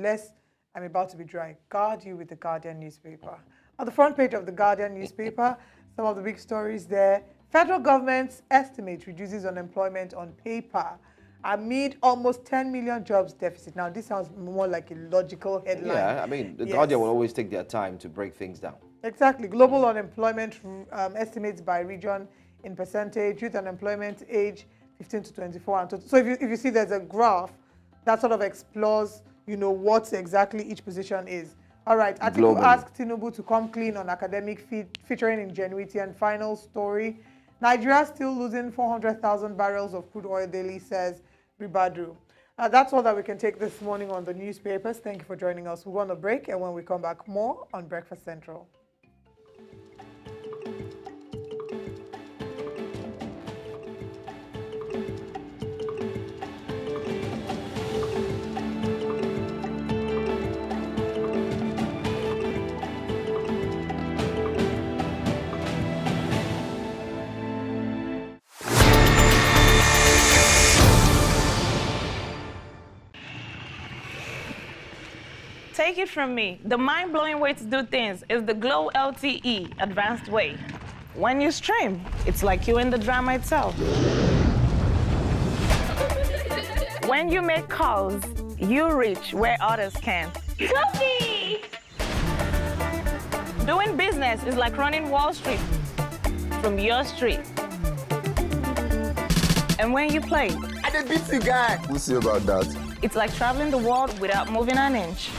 I'm about to be dry, guard you with the Guardian newspaper. On the front page of the Guardian newspaper, some of the big stories there. Federal government's estimate reduces unemployment on paper amid almost 10 million jobs deficit. Now, this sounds more like a logical headline. Yeah, I mean, the Guardian will always take their time to break things down. Exactly. Global unemployment estimates by region in percentage, youth unemployment age 15 to 24. And so if you see there's a graph that sort of explores, you know, what exactly each position is. All right. Atiku globally. asked Tinubu to come clean on academic featuring ingenuity. And final story, Nigeria still losing 400,000 barrels of crude oil daily, says Ribadu. That's all that we can take this morning on the newspapers. Thank you for joining us. We're on a break, and when we come back, more on Breakfast Central. Take it from me, the mind-blowing way to do things is the Glow LTE advanced way. When you stream, it's like you're in the drama itself. When you make calls, you reach where others can't. Coffee! Doing business is like running Wall Street from your street. And when you play, I did beat the guy. We'll see about that. It's like traveling the world without moving an inch.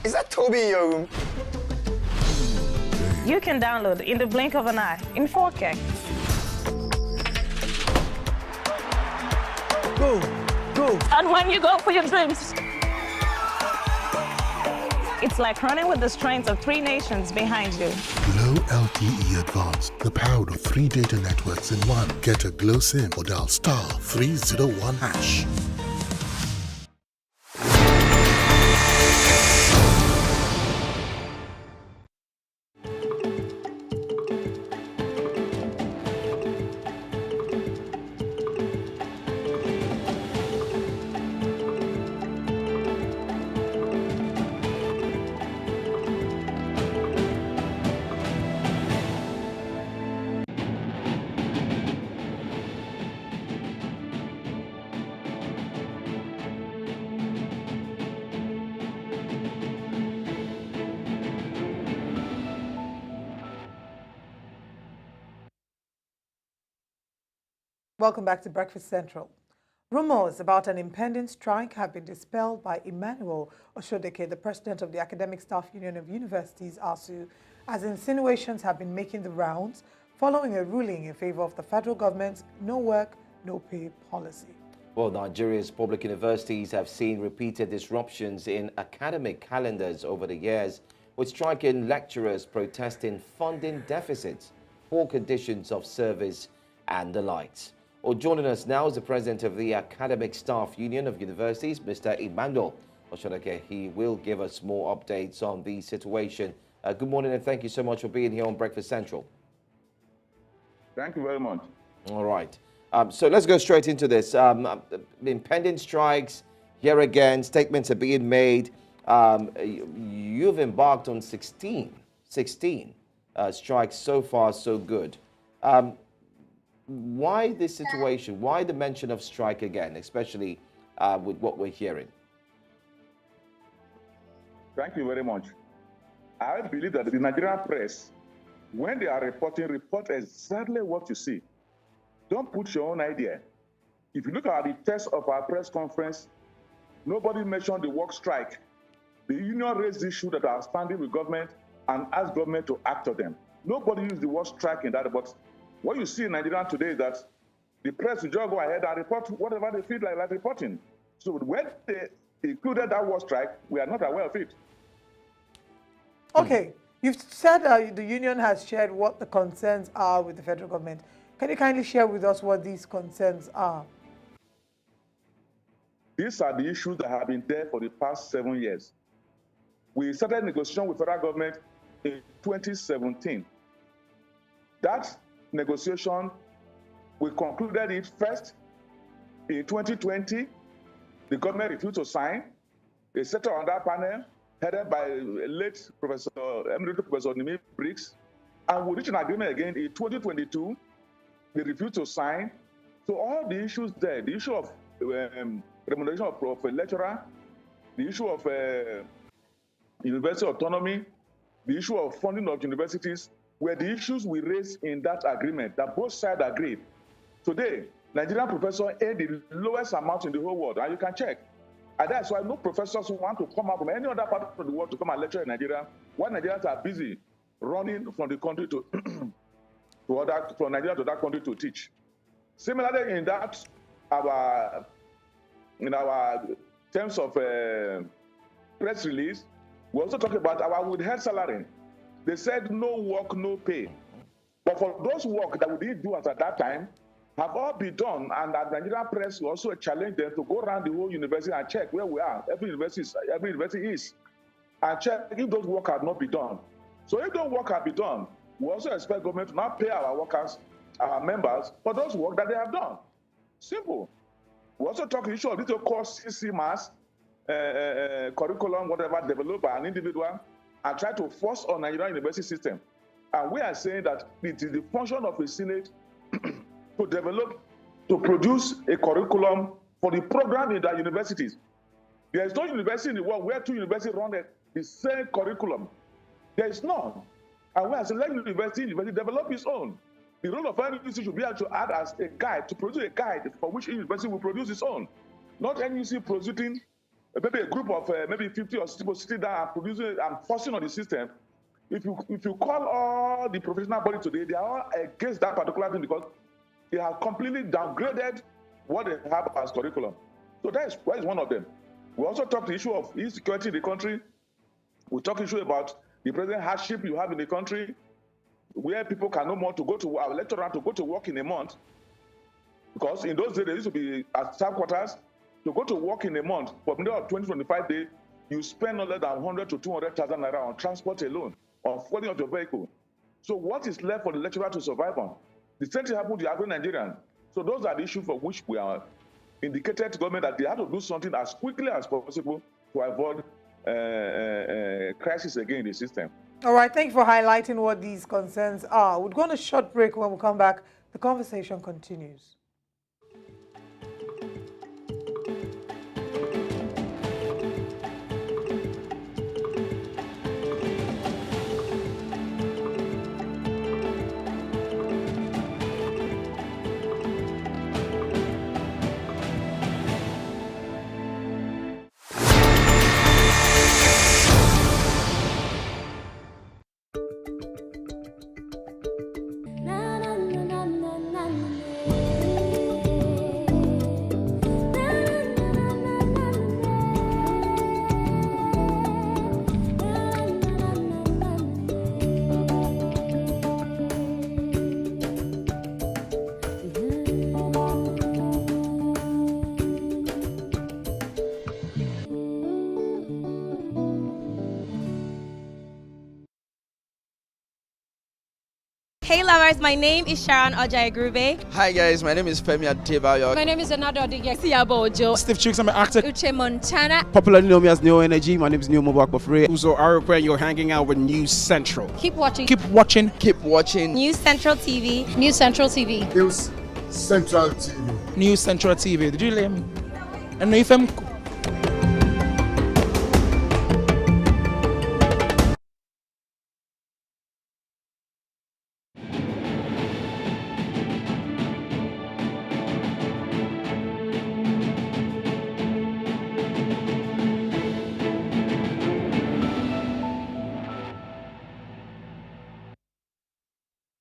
Is that Toby in your room? You can download in the blink of an eye in 4K. Go, go. And when you go for your dreams, it's like running with the strength of 3 nations behind you. Glow LTE Advanced, the power of 3 data networks in one. Get a Glow SIM or dial *301#. Welcome back to Breakfast Central. Rumors about an impending strike have been dispelled by Emmanuel Oshodeke, the president of the Academic Staff Union of Universities, ASU, as insinuations have been making the rounds following a ruling in favor of the federal government's no work, no pay policy. Well, Nigeria's public universities have seen repeated disruptions in academic calendars over the years, with striking lecturers protesting funding deficits, poor conditions of service, and the likes. Well, joining us now is the president of the Academic Staff Union of Universities, Mr. Emmanuel Oshodeke. He will give us more updates on the situation. Good morning, and thank you so much for being here on Breakfast Central. Thank you very much. All right. So let's go straight into this. Impending strikes, here again, statements are being made. You've embarked on 16 strikes so far, so good. Why this situation? Why the mention of strike again, especially with what we're hearing? Thank you very much. I believe that the Nigerian press, when they are reporting, report exactly what you see. Don't put your own idea. If you look at the text of our press conference, nobody mentioned the work strike. The union raised issues that are standing with government and asked government to act on them. Nobody used the word strike in that, but what you see in Nigeria today is that the press will just go ahead and report whatever they feel like reporting. So when they included that word strike, we are not aware of it. Okay, you've said the union has shared what the concerns are with the federal government. Can you kindly share with us what these concerns are? These are the issues that have been there for the past 7 years. We started negotiation with federal government in 2017. That negotiation, we concluded it first in 2020. The government refused to sign. They settled on that panel, headed by late Emeritus Professor Nimi Briggs, and we reached an agreement again in 2022. They refused to sign. So all the issues there, the issue of remuneration of a lecturer, the issue of university autonomy, the issue of funding of universities, were the issues we raised in that agreement that both sides agreed. Today, Nigerian professors earn the lowest amount in the whole world, and you can check. And that's why no professors who want to come out from any other part of the world to come and lecture in Nigeria, while Nigerians are busy running from the country to, from Nigeria to that country to teach. Similarly, in that, in our terms of press release, we also talk about our withheld salary. They said no work, no pay. But for those work that we didn't do at that time, have all been done, and the Nigerian press will also challenge them to go around the whole university and check where we are. Every university is, and check if those work had not been done. So if those work had been done, we also expect government to not pay our workers, our members, for those work that they have done. Simple. We also talk the issue of little course, CC mass, curriculum, whatever, developed by an individual, and try to force on Nigerian university system. And we are saying that it is the function of a Senate to develop, to produce a curriculum for the program in the universities. There is no university in the world where two universities run the same curriculum. There is none. And we are saying let university develop its own. The role of any university should be able to add as a guide, to produce a guide for which university will produce its own. Not any university producing maybe a group of maybe 50 or 60 people sitting down and producing and forcing on the system. If you call all the professional body today, they are all against that particular thing because they have completely downgraded what they have as curriculum. So that is one of them. We also talk the issue of insecurity in the country. We talk issue about the present hardship you have in the country, where people can no more to go to our lecturer to go to work in a month. Because in those days, there used to be at staff quarters, to go to work in a month for a minimum of 20-25 days, you spend no less than 100 to 200,000 naira on transport alone, on fueling of your vehicle. So what is left for the lecturer to survive on? The same thing happened to the average Nigerian. So those are the issues for which we are indicated to government that they have to do something as quickly as possible to avoid crisis again in the system. All right, thank you for highlighting what these concerns are. We'll go on a short break. When we come back, the conversation continues. Hey lovers, my name is Sharon Ojai Grube. Hi guys, my name is Femi Adebayo. My name is Anado Adegesiabo Ojo. Steve Chicks, I'm an actor. Uche Montana. Popularly known me as Neo Energy. My name is Neo Mubak Bafre. Uzo Arukwe, you're hanging out with News Central. Keep watching. Keep watching. Keep watching. News Central TV. News Central TV. News Central TV. News Central TV. Did you hear me? And no FM.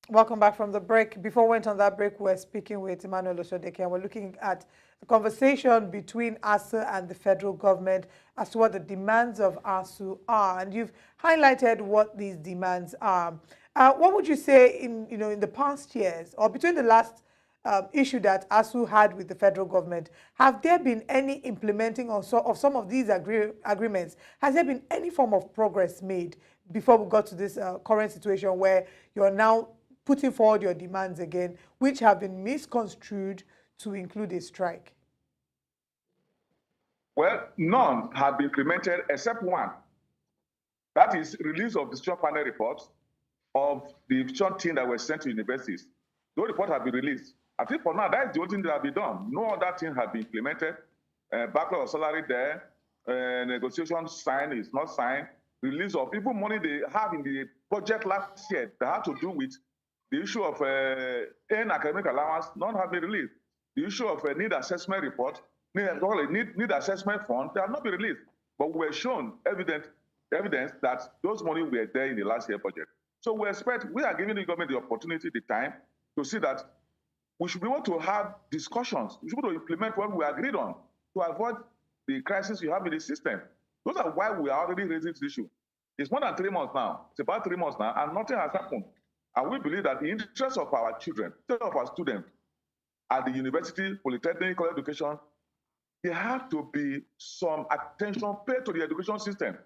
Welcome back from the break. Before we went on that break, we were speaking with Emmanuel Oshodeke, and we're looking at the conversation between ASU and the federal government as to what the demands of ASU are. And you've highlighted what these demands are. What would you say in the past years, or between the last issue that ASU had with the federal government, have there been any implementing of some of these agreements? Has there been any form of progress made before we got to this current situation where you're now putting forward your demands again, which have been misconstrued to include a strike? Well, none have been implemented except one. That is release of the decision panel reports of the decision team that were sent to universities. Those reports have been released. I think for now, that is the only thing that has been done. No other thing has been implemented. Backlog of salary there, negotiation signed, is not signed. Release of people money they have in the budget last year that had to do with the issue of academic allowance, none have been released. The issue of need assessment report, need assessment fund, they have not been released. But we were shown evidence that those money were there in the last year budget. So we are giving the government the opportunity, the time, to see that we should be able to have discussions. We should be able to implement what we agreed on to avoid the crisis you have in the system. Those are why we are already raising this issue. It's more than 3 months now. It's about 3 months now, and nothing has happened. And we believe that the interest of our children, of our students at the university, polytechnic, college education, there have to be some attention paid to the education system.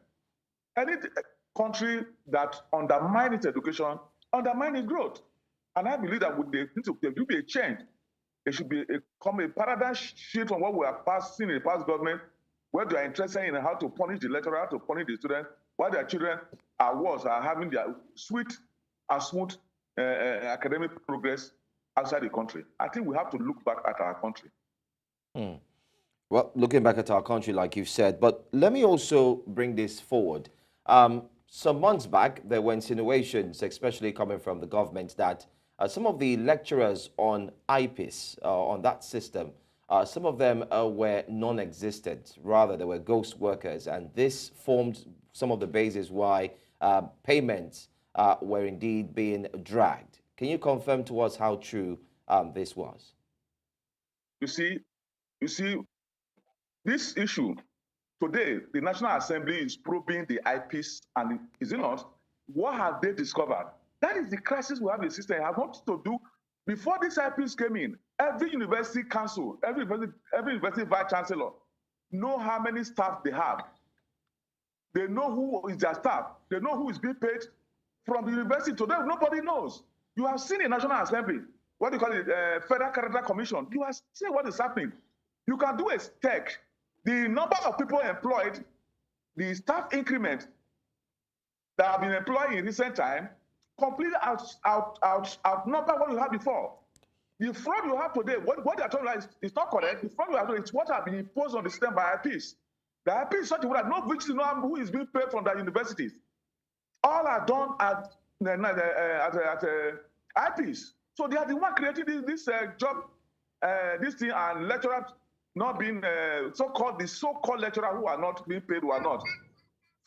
Any country that undermines its education, undermines its growth. And I believe that there will be a change. It should be a paradigm shift from what we have seen in the past government, where they are interested in how to punish the lecturer, how to punish the student, while their children are having their sweet and smooth academic progress outside the country. I think we have to look back at our country. Well, looking back at our country, like you've said, but let me also bring this forward. Some months back, there were insinuations, especially coming from the government, that some of the lecturers on IPIS, on that system, some of them were non-existent. Rather, they were ghost workers, and this formed some of the basis why payments were indeed being dragged. Can you confirm to us how true this was? You see, this issue, today, the National Assembly is probing the IPIS, and is it not? What have they discovered? That is the crisis we have in the system. It has nothing to do. Before this IPIS came in, every university council, every university vice chancellor know how many staff they have. They know who is their staff. They know who is being paid from the university. Today, nobody knows. You have seen the National Assembly, what do you call it, Federal Character Commission. You have seen what is happening. You can do a check. The number of people employed, the staff increment that have been employed in recent time, completely outnumber what you had before. The fraud you have today, what they are talking about is not correct. The fraud you have today is what has been imposed on the system by IPIS. The IPIS is such a way that no which to know who is being paid from the universities. All are done at IPIS. So they are the one creating this job, this thing, and lecturers not being the so-called lecturers who are not being paid, who are not.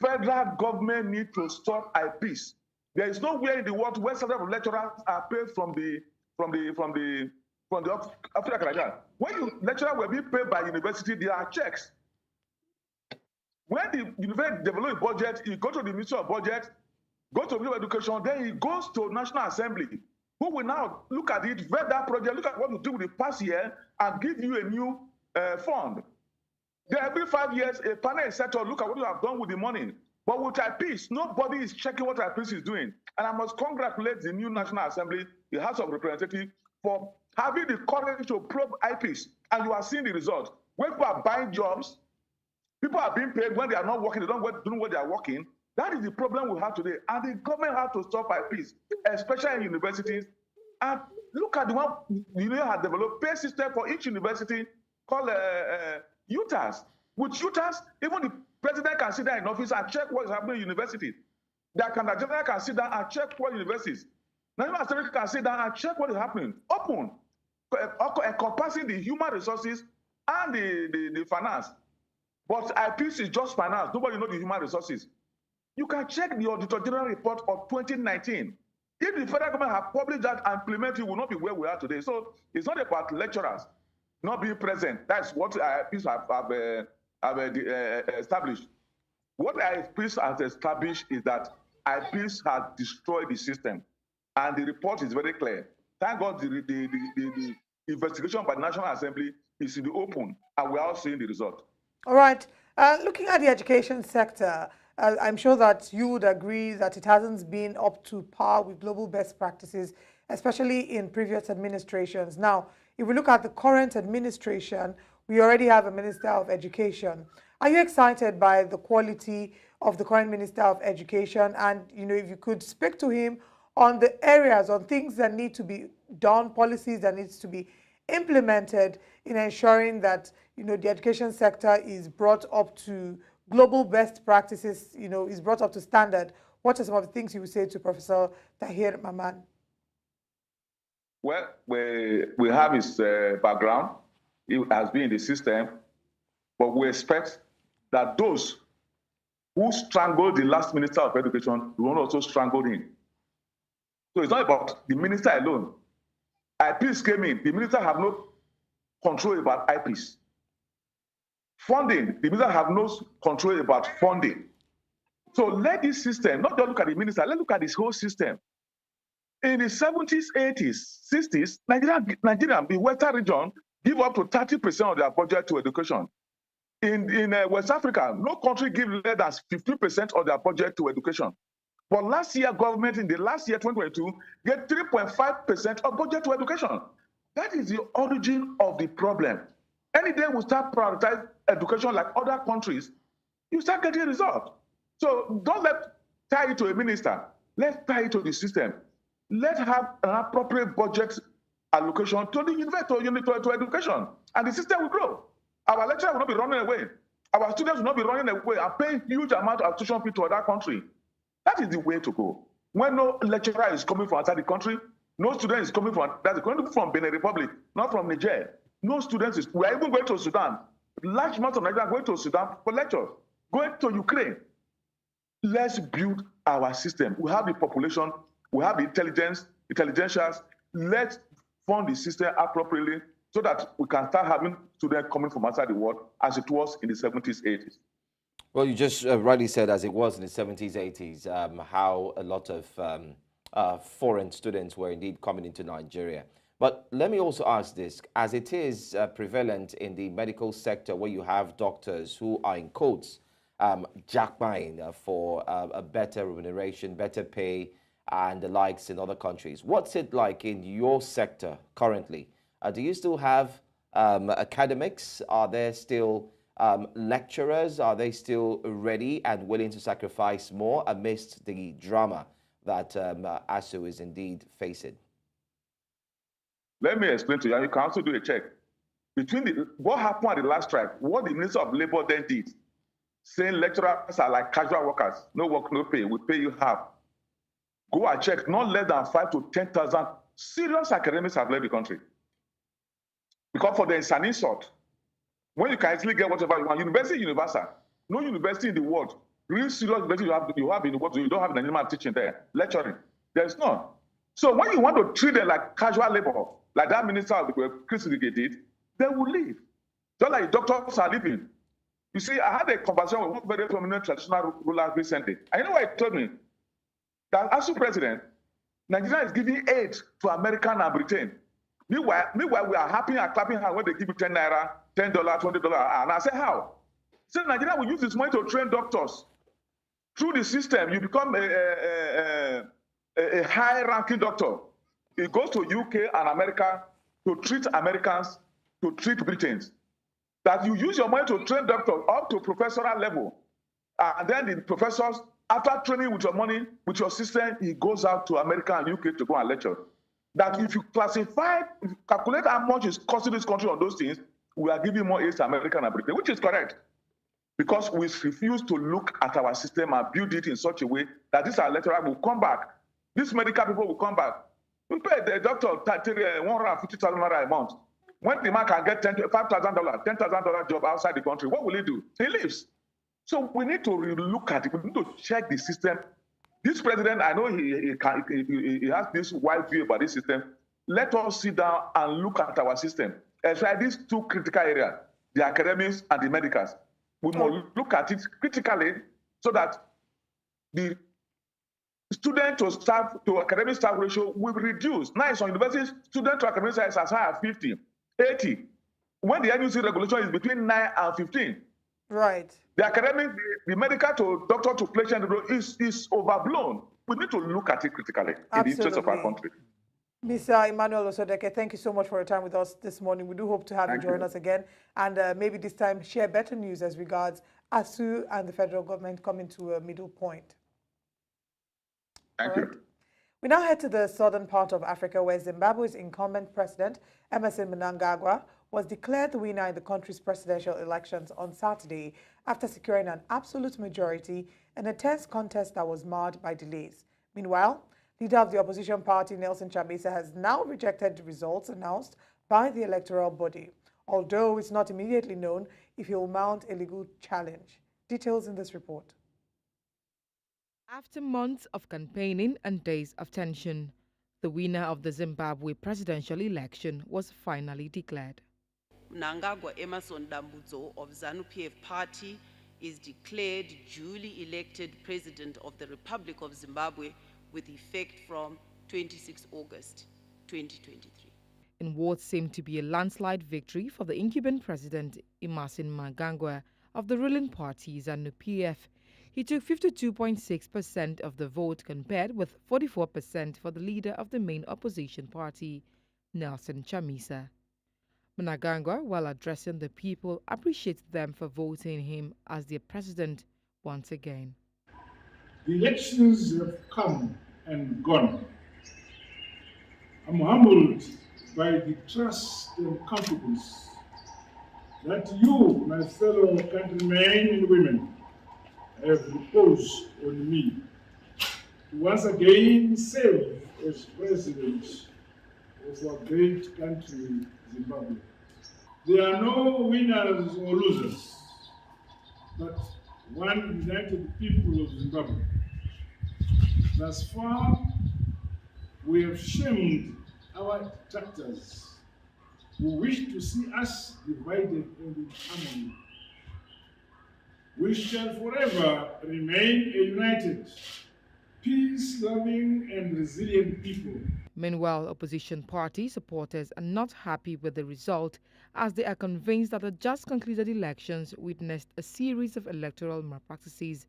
Federal government need to stop IPIS. There is nowhere in the world where several lecturers are paid from the Africa Canada. When lecturers were being paid by university, there are checks. When the university develops a budget, you go to the Ministry of Budget, go to Ministry of Education, then it goes to National Assembly, who will now look at it, vet that project, look at what you do with the past year, and give you a new fund. Then every 5 years, a panel is set to look at what you have done with the money. But with IPIS, nobody is checking what IPIS is doing. And I must congratulate the new National Assembly, the House of Representatives, for having the courage to probe IPIS. And you are seeing the results. When people are buying jobs, people are being paid when they are not working, they don't know what they are working. That is the problem we have today. And the government has to stop IPIS, especially in universities. And look at the one the union has developed, pay system for each university called UTAS. With UTAS, even the president can sit down in office and check what is happening in universities. The general can sit down and check what universities. National Assembly can sit down and check what is happening. Open, encompassing the human resources and the finance. But IPIS is just finance. Nobody knows the human resources. You can check the Auditor General report of 2019. If the federal government have published that and implemented it, we will not be where we are today. So it's not about lecturers not being present. That's what IPIS have established. What IPIS has established is that IPIS has destroyed the system. And the report is very clear. Thank God the investigation by the National Assembly is in the open, and we are all seeing the result. All right. Looking at the education sector, I'm sure that you would agree that it hasn't been up to par with global best practices, especially in previous administrations. Now, if we look at the current administration, we already have a Minister of Education. Are you excited by the quality of the current Minister of Education? And, if you could speak to him on the areas, on things that need to be done, policies that needs to be implemented in ensuring that, the education sector is brought up to global best practices, is brought up to standard. What are some of the things you would say to Professor Tahir Mamman? Well, we have his background. He has been in the system. But we expect that those who strangled the last Minister of Education will also strangle him. So it's not about the minister alone. IPs came in, the minister have no control about IPs. Funding, the minister have no control about funding. So let this system, not just look at the minister, let's look at this whole system. In the 70s, 80s, 60s, Nigeria, the Western region, give up to 30% of their budget to education. In West Africa, no country give less than 15% of their budget to education. But last year, government in the last year, 2022, get 3.5% of budget to education. That is the origin of the problem. Any day we start prioritize education like other countries, you start getting results. So don't tie it to a minister. Let's tie it to the system. Let's have an appropriate budget allocation to the university to education, and the system will grow. Our lecturers will not be running away. Our students will not be running away and paying huge amount of tuition fee to other country. That is the way to go. When no lecturer is coming from outside the country, no student is coming from Benin Republic, not from Niger. No students is. We are even going to Sudan. Large amounts of Nigerians going to Sudan for lectures. Going to Ukraine. Let's build our system. We have the population. We have the intelligentials. Let's fund the system appropriately so that we can start having students coming from outside the world as it was in the 70s, 80s. Well, you just rightly said, as it was in the 70s, 80s, how a lot of foreign students were indeed coming into Nigeria. But let me also ask this, as it is prevalent in the medical sector where you have doctors who are, in quotes, jackbuying for a better remuneration, better pay, and the likes in other countries. What's it like in your sector currently? Do you still have academics? Are there still lecturers? Are they still ready and willing to sacrifice more amidst the drama that ASUU is indeed facing? Let me explain to you, and you can also do a check. Between what happened at the last strike, what the Minister of Labour then did, saying lecturers are like casual workers, no work, no pay, we pay you half. Go and check, not less than 5,000 to 10,000 serious academics have left the country. Because for the an insult, when you can easily get whatever you want, university, universal, no university in the world, real serious university you have in the world, you don't have an animal teaching there, lecturing. There's none. So when you want to treat them like casual labor, like that minister of the Chris Ngige did, they will leave. Just like doctors are leaving. You see, I had a conversation with one very prominent traditional ruler recently. And you know what he told me? That as president, Nigeria is giving aid to America and Britain. Meanwhile, we are happy and clapping hands when they give you 10 naira, $10, $20. And I say, how? He said, Nigeria will use this money to train doctors. Through the system, you become a high-ranking doctor. It goes to UK and America to treat Americans, to treat Britons. That you use your money to train doctors up to professorial level. And then the professors, after training with your money, with your system, he goes out to America and UK to go and lecture. That if you calculate how much is costing this country on those things, we are giving more aid to America and Britain, which is correct. Because we refuse to look at our system and build it in such a way that this our lecturer will come back. These medical people will come back. We pay the doctor $150,000 a month. When the man can get $5,000, $10,000 job outside the country, what will he do? He leaves. So we need to look at it. We need to check the system. This president, I know he has this wide view about this system. Let us sit down and look at our system. Especially these two critical areas, the academics and the medicals. We must look at it critically so that the student to staff to academic staff ratio will reduce. Now, it's on university, student to academic staff is as high as 50, 80. When the NUC regulation is between 9 and 15. Right. The academic, the medical to doctor to patient is overblown. We need to look at it critically in the interest of our country. Mr. Emmanuel Osodeke, thank you so much for your time with us this morning. We do hope to have you join us again, and maybe this time share better news as regards ASUU and the federal government coming to a middle point. Thank you. We now head to the southern part of Africa, where Zimbabwe's incumbent president, Emmerson Mnangagwa, was declared the winner in the country's presidential elections on Saturday after securing an absolute majority in a tense contest that was marred by delays. Meanwhile, leader of the opposition party, Nelson Chamisa, has now rejected the results announced by the electoral body. Although it's not immediately known if he will mount a legal challenge. Details in this report. After months of campaigning and days of tension, the winner of the Zimbabwe presidential election was finally declared. Mnangagwa Emerson Dambudzo of ZANU-PF party is declared duly elected President of the Republic of Zimbabwe with effect from 26 August 2023. In what seemed to be a landslide victory for the incumbent president, Emmerson Mnangagwa of the ruling party ZANU-PF, he took 52.6% of the vote compared with 44% for the leader of the main opposition party, Nelson Chamisa. Mnangagwa, while addressing the people, appreciated them for voting him as their president once again. The elections have come and gone. I'm humbled by the trust and confidence that you, my fellow countrymen and women, have reposed on me to once again serve as president of our great country, Zimbabwe. There are no winners or losers, but one united people of Zimbabwe. Thus far, we have shamed our detractors who wish to see us divided and in harmony. We shall forever remain a united, peace-loving and resilient people. Meanwhile, opposition party supporters are not happy with the result, as they are convinced that the just concluded elections witnessed a series of electoral malpractices,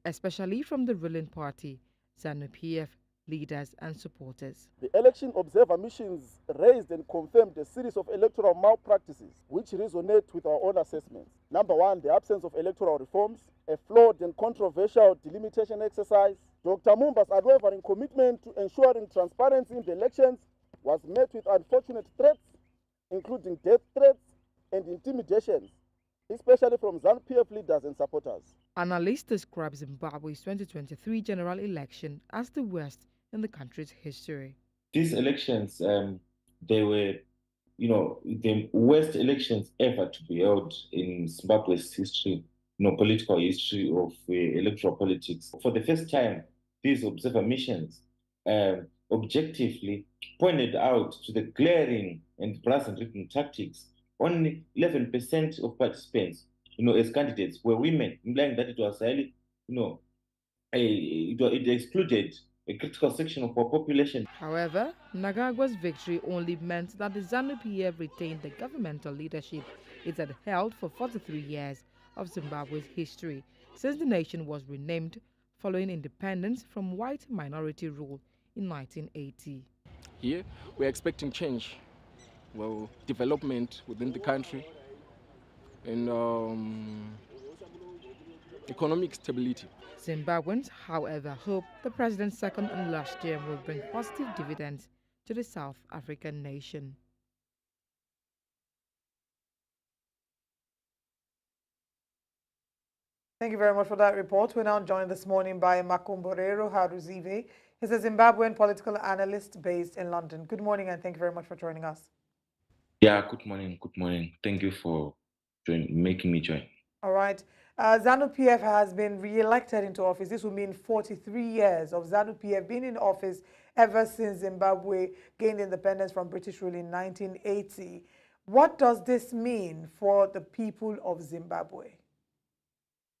especially from the ruling party, ZANU-PF leaders and supporters. The election observer missions raised and confirmed a series of electoral malpractices which resonate with our own assessments. Number one, the absence of electoral reforms, a flawed and controversial delimitation exercise. Dr. Mumba's unwavering commitment to ensuring transparency in the elections was met with unfortunate threats, including death threats and intimidations, especially from ZANU-PF leaders and supporters. Analysts describe Zimbabwe's 2023 general election as the worst in the country's history. These elections, they were, the worst elections ever to be held in Zimbabwe's history, political history of electoral politics. For the first time, these observer missions objectively pointed out to the glaring and brazen-ridden tactics. Only 11% of participants, as candidates, were women, implying that it was highly, it excluded a critical section of our population. However, Mnangagwa's victory only meant that the ZANU-PF retained the governmental leadership it had held for 43 years of Zimbabwe's history, since the nation was renamed following independence from white minority rule in 1980. Here, we're expecting change, development within the country, and economic stability. Zimbabweans, however, hope the president's second and last term will bring positive dividends to the South African nation. Thank you very much for that report. We're now joined this morning by Makumborero Haruzive. He's a Zimbabwean political analyst based in London. Good morning, and thank you very much for joining us. Yeah, good morning. Good morning. Thank you for making me join. All right. ZANU-PF has been re-elected into office. This will mean 43 years of ZANU-PF being in office ever since Zimbabwe gained independence from British rule in 1980. What does this mean for the people of Zimbabwe?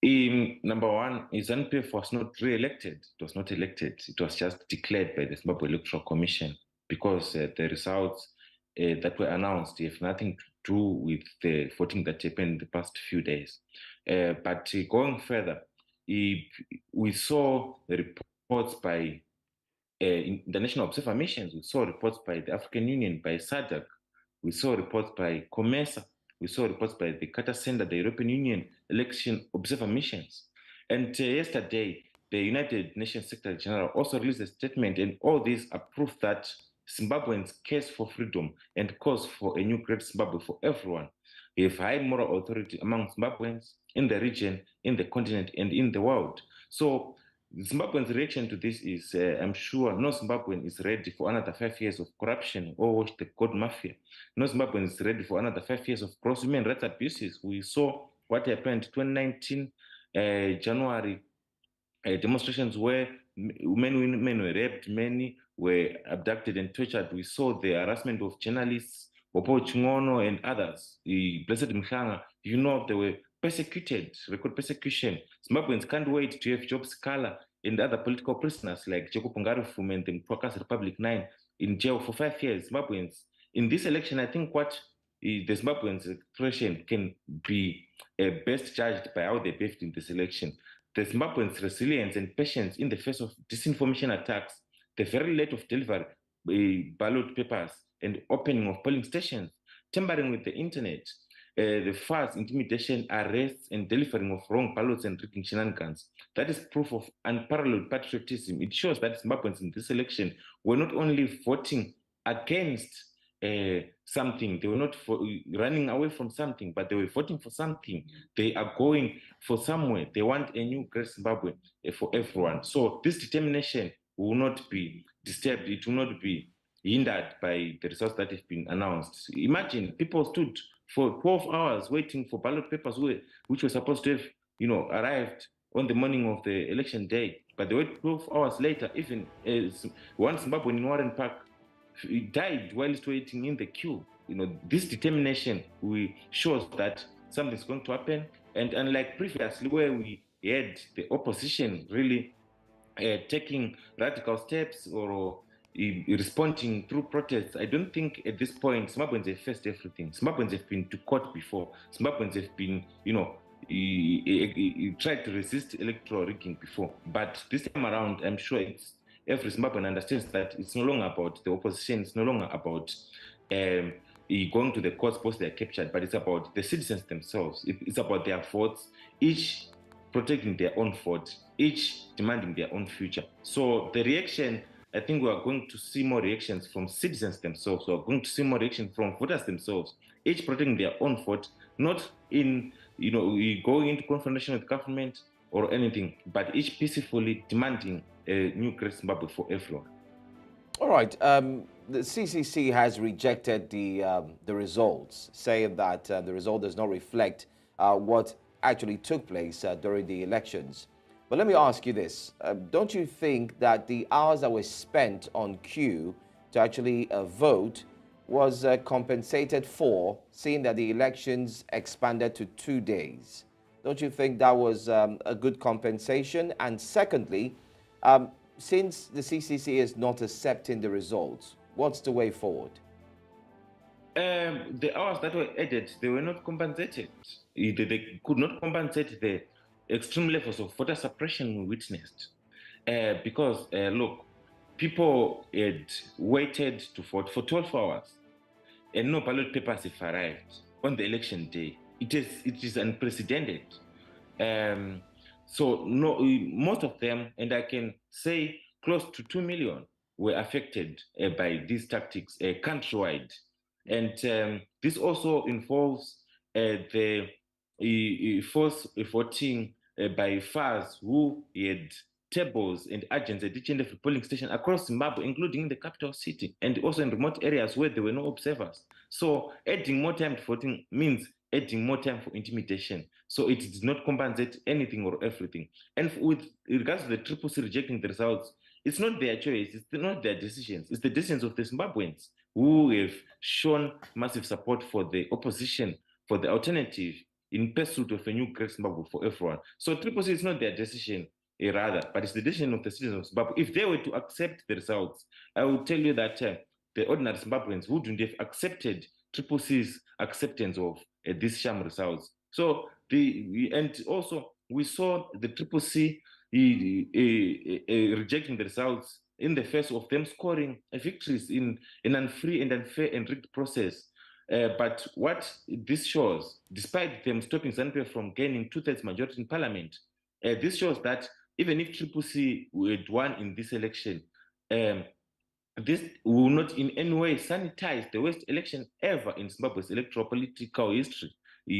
Number one, ZANU-PF was not re-elected. It was not elected. It was just declared by the Zimbabwe Electoral Commission, because the results that were announced have nothing to do with the voting that happened in the past few days. But going further, we saw the reports by international observer missions. We saw reports by the African Union, by SADC. We saw reports by COMESA. We saw reports by the Carter Center, the European Union election observer missions. And yesterday, the United Nations Secretary General also released a statement, and all these are proof that Zimbabweans' case for freedom and cause for a new great Zimbabwe for everyone. We have high moral authority among Zimbabweans in the region, in the continent, and in the world. So Zimbabwean's reaction to this is, I'm sure no Zimbabwean is ready for another 5 years of corruption or watch the gold mafia. No Zimbabwean is ready for another 5 years of gross human rights abuses. We saw what happened 2019 January, demonstrations where women were raped, many were abducted and tortured. We saw the harassment of journalists, Popo Chingono and others, Blessed Mhlanga. You know, they were persecuted, record persecution. Zimbabweans can't wait to have Job Scala and other political prisoners like Jacob Ngarufum and the Mtwakazi Republic 9 in jail for 5 years. Zimbabweans, in this election, I think what the Zimbabweans' expression can be best judged by how they behaved in this election. The Zimbabweans' resilience and patience in the face of disinformation attacks, the very late of delivery ballot papers and opening of polling stations, tampering with the internet, the fast intimidation, arrests, and delivering of wrong ballots and rigging shenanigans. That is proof of unparalleled patriotism. It shows that Zimbabweans in this election were not only voting against something, they were not running away from something, but they were voting for something. They are going for somewhere. They want a new great Zimbabwe for everyone. So this determination will not be disturbed. It will not be hindered by the results that have been announced. Imagine people stood for 12 hours waiting for ballot papers which were supposed to have, arrived on the morning of the election day, but they wait 12 hours later. Even one Zimbabwean in Warren Park, he died whilst waiting in the queue. This determination shows that something's going to happen. And unlike previously, where we had the opposition really taking radical steps or responding through protests, I don't think at this point Zimbabweans have faced everything. Zimbabweans have been to court before. Zimbabweans have been, tried to resist electoral rigging before. But this time around, I'm sure every Zimbabwean understands that it's no longer about the opposition. It's no longer about going to the courts post they're captured, but it's about the citizens themselves. It's about their votes, each protecting their own vote, each demanding their own future. So the reaction, I think we are going to see more reactions from citizens themselves. We are going to see more reaction from voters themselves, each protecting their own vote, not in, going into confrontation with government or anything, but each peacefully demanding a new great Zimbabwe for everyone. All right. The CCC has rejected the results, saying that the result does not reflect what actually took place during the elections. But let me ask you this. Don't you think that the hours that were spent on queue to actually vote was compensated for, seeing that the elections expanded to 2 days? Don't you think that was a good compensation? And secondly, since the CCC is not accepting the results, what's the way forward? The hours that were added, they were not compensated. They could not compensate the extreme levels of voter suppression we witnessed. Because, look, people had waited to vote for 12 hours and no ballot papers have arrived on the election day. It is unprecedented. So most of them, and I can say close to 2 million, were affected by these tactics countrywide. And this also involves the forced voting by FARS, who had tables and agents at each and every polling station across Zimbabwe, including in the capital city, and also in remote areas where there were no observers. So adding more time to voting means adding more time for intimidation. So it did not compensate anything or everything. And with regards to the CCC rejecting the results, it's not their choice, it's not their decisions, it's the decisions of the Zimbabweans who have shown massive support for the opposition, for the alternative, in pursuit of a new great Zimbabwe for everyone. So CCC is not their decision, rather, but it's the decision of the citizens of Zimbabwe. If they were to accept the results, I will tell you that the ordinary Zimbabweans wouldn't have accepted CCC's acceptance of these sham results. So and also we saw the CCC rejecting the results in the face of them scoring victories in an unfree and unfair and rigged process. But what this shows, despite them stopping ZANU-PF from gaining 2/3 majority in parliament, this shows that even if CCC had won in this election, this will not in any way sanitize the worst election ever in Zimbabwe's electoral political history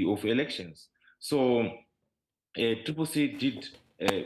of elections. So CCC did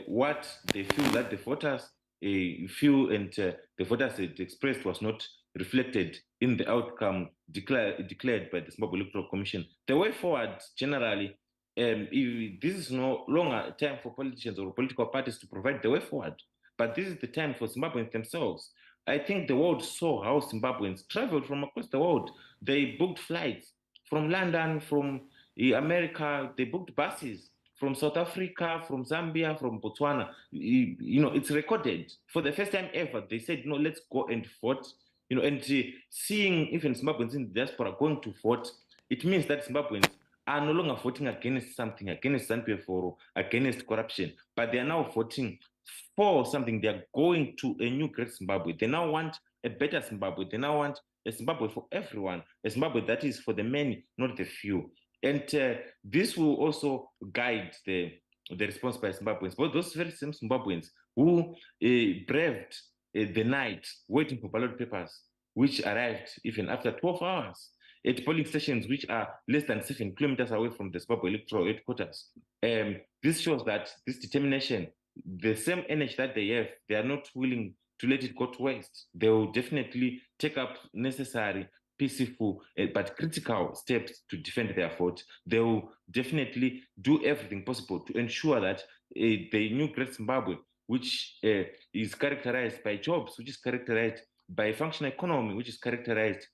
what they feel that the voters feel and the voters had expressed was not reflected in the outcome declared by the Zimbabwe Electoral Commission. The way forward, generally, this is no longer a time for politicians or political parties to provide the way forward, but this is the time for Zimbabweans themselves. I think the world saw how Zimbabweans traveled from across the world. They booked flights from London, from America, they booked buses from South Africa, from Zambia, from Botswana. It's recorded. For the first time ever, they said, no, let's go and vote. And seeing even Zimbabweans in the diaspora going to vote, it means that Zimbabweans are no longer voting against something, against ZANU-PF or against corruption, but they are now voting for something. They are going to a new great Zimbabwe. They now want a better Zimbabwe. They now want a Zimbabwe for everyone, a Zimbabwe that is for the many, not the few. And this will also guide the response by Zimbabweans. But those very same Zimbabweans who braved the night waiting for ballot papers, which arrived even after 12 hours at polling stations which are less than 7 kilometers away from the Zimbabwe electoral headquarters. This shows that this determination, the same energy that they have, they are not willing to let it go to waste. They will definitely take up necessary, peaceful, but critical steps to defend their vote. They will definitely do everything possible to ensure that the new great Zimbabwe, which is characterized by jobs, which is characterized by a functional economy, which is characterized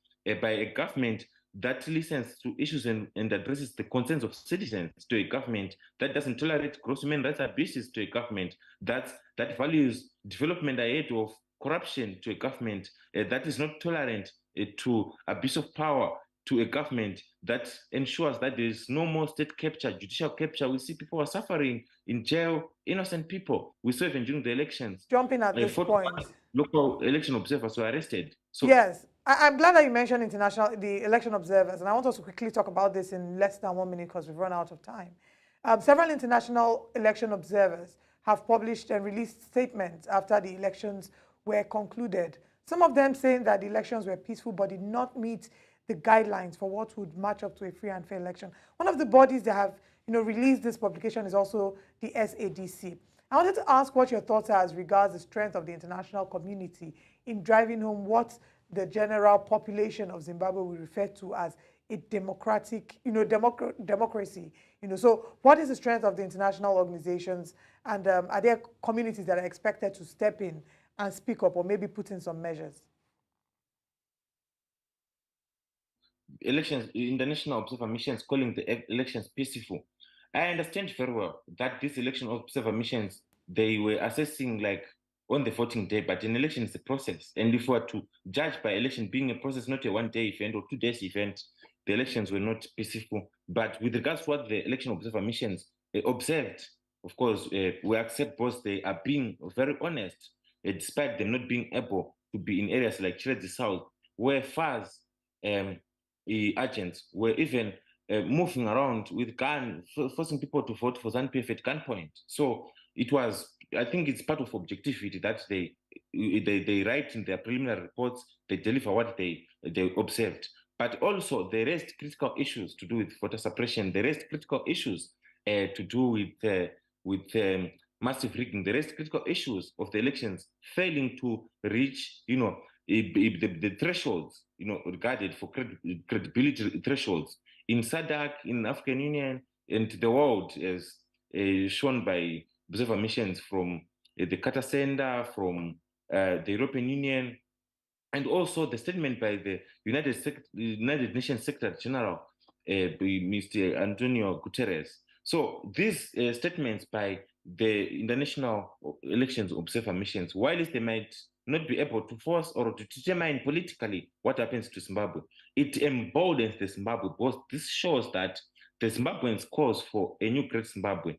by a government that listens to issues and addresses the concerns of citizens, to a government that doesn't tolerate gross human rights abuses, to a government that values development ahead of corruption, to a government that is not tolerant to abuse of power, to a government that ensures that there is no more state capture, judicial capture. We see people are suffering in jail, innocent people. We saw even during the elections. Jumping at this point. Local election observers were arrested. So yes, I'm glad that you mentioned the election observers, and I want us to quickly talk about this in less than 1 minute because we've run out of time. Several international election observers have published and released statements after the elections were concluded. Some of them saying that the elections were peaceful but did not meet the guidelines for what would match up to a free and fair election. One of the bodies that have released this publication is also the SADC. I wanted to ask what your thoughts are as regards the strength of the international community in driving home what the general population of Zimbabwe will refer to as a democratic, democracy. So what is the strength of the international organizations, and are there communities that are expected to step in and speak up or maybe put in some measures? Elections, international observer missions calling the elections peaceful. I understand very well that these election observer missions, they were assessing like on the voting day, but an election is a process. And if we are to judge by election being a process, not a one-day event or 2 days event, the elections were not peaceful. But with regards to what the election observer missions observed, of course, we accept both they are being very honest, despite them not being able to be in areas like Chirezi South, where FARS agents were even moving around with guns, forcing people to vote for ZANU-PF at gunpoint. So it was, I think it's part of objectivity that they write in their preliminary reports, they deliver what they observed. But also they raised critical issues to do with voter suppression. They raised critical issues to do with massive rigging. They raised critical issues of the elections failing to reach, the thresholds, regarded for credibility thresholds in SADC, in African Union, and the world, as shown by observer missions from the Carter Center, from the European Union, and also the statement by the United Nations Secretary General, Mr. Antonio Guterres. So these statements by the international elections observer missions, while they might not be able to force or to determine politically what happens to Zimbabwe, it emboldens the Zimbabwe, because this shows that the Zimbabweans' cause for a new great Zimbabwe,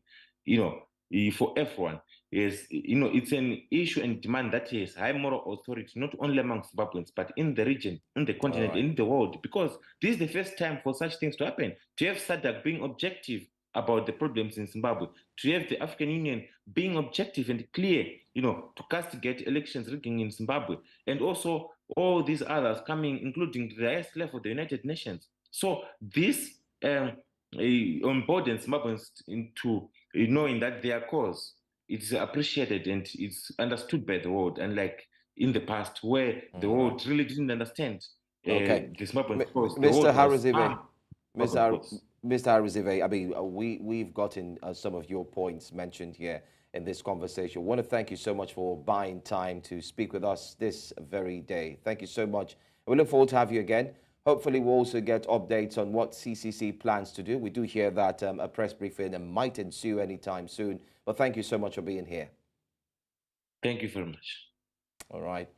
for everyone, is, it's an issue and demand that has high moral authority, not only among Zimbabweans, but in the region, in the continent, in the world, because this is the first time for such things to happen. To have SADC being objective about the problems in Zimbabwe, to have the African Union being objective and clear, to castigate elections rigging in Zimbabwe, and also all these others coming, including the highest level of the United Nations. So this emboldens Zimbabweans into knowing that their cause it's appreciated and it's understood by the world, unlike in the past where the world really didn't understand Okay. the Zimbabwean cause. The Mr. world was Harizive, armed. Mr. Harizive, I mean, we've gotten some of your points mentioned here in this conversation. I want to thank you so much for buying time to speak with us this very day. Thank you so much. We look forward to have you again. Hopefully, we'll also get updates on what CCC plans to do. We do hear that a press briefing might ensue anytime soon. But thank you so much for being here. Thank you very much. All right.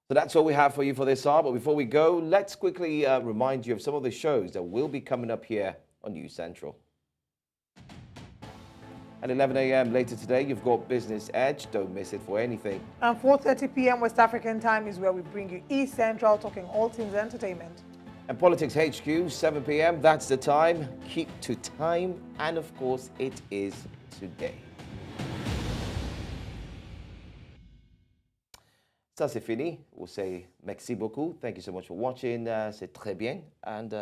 So that's all we have for you for this hour. But before we go, let's quickly remind you of some of the shows that will be coming up here on News Central. At 11 a.m. later today, you've got Business Edge. Don't miss it for anything. And 4:30 p.m. West African time is where we bring you East Central, talking all things entertainment. And Politics HQ, 7 p.m. That's the time. Keep to time. And of course, it is today. Ça, c'est fini. We'll say merci beaucoup. Thank you so much for watching. C'est très bien. And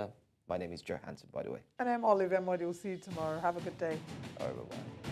my name is Joe Hansen, by the way. And I'm Oliver Modi. We'll see you tomorrow. Have a good day. All right, bye-bye.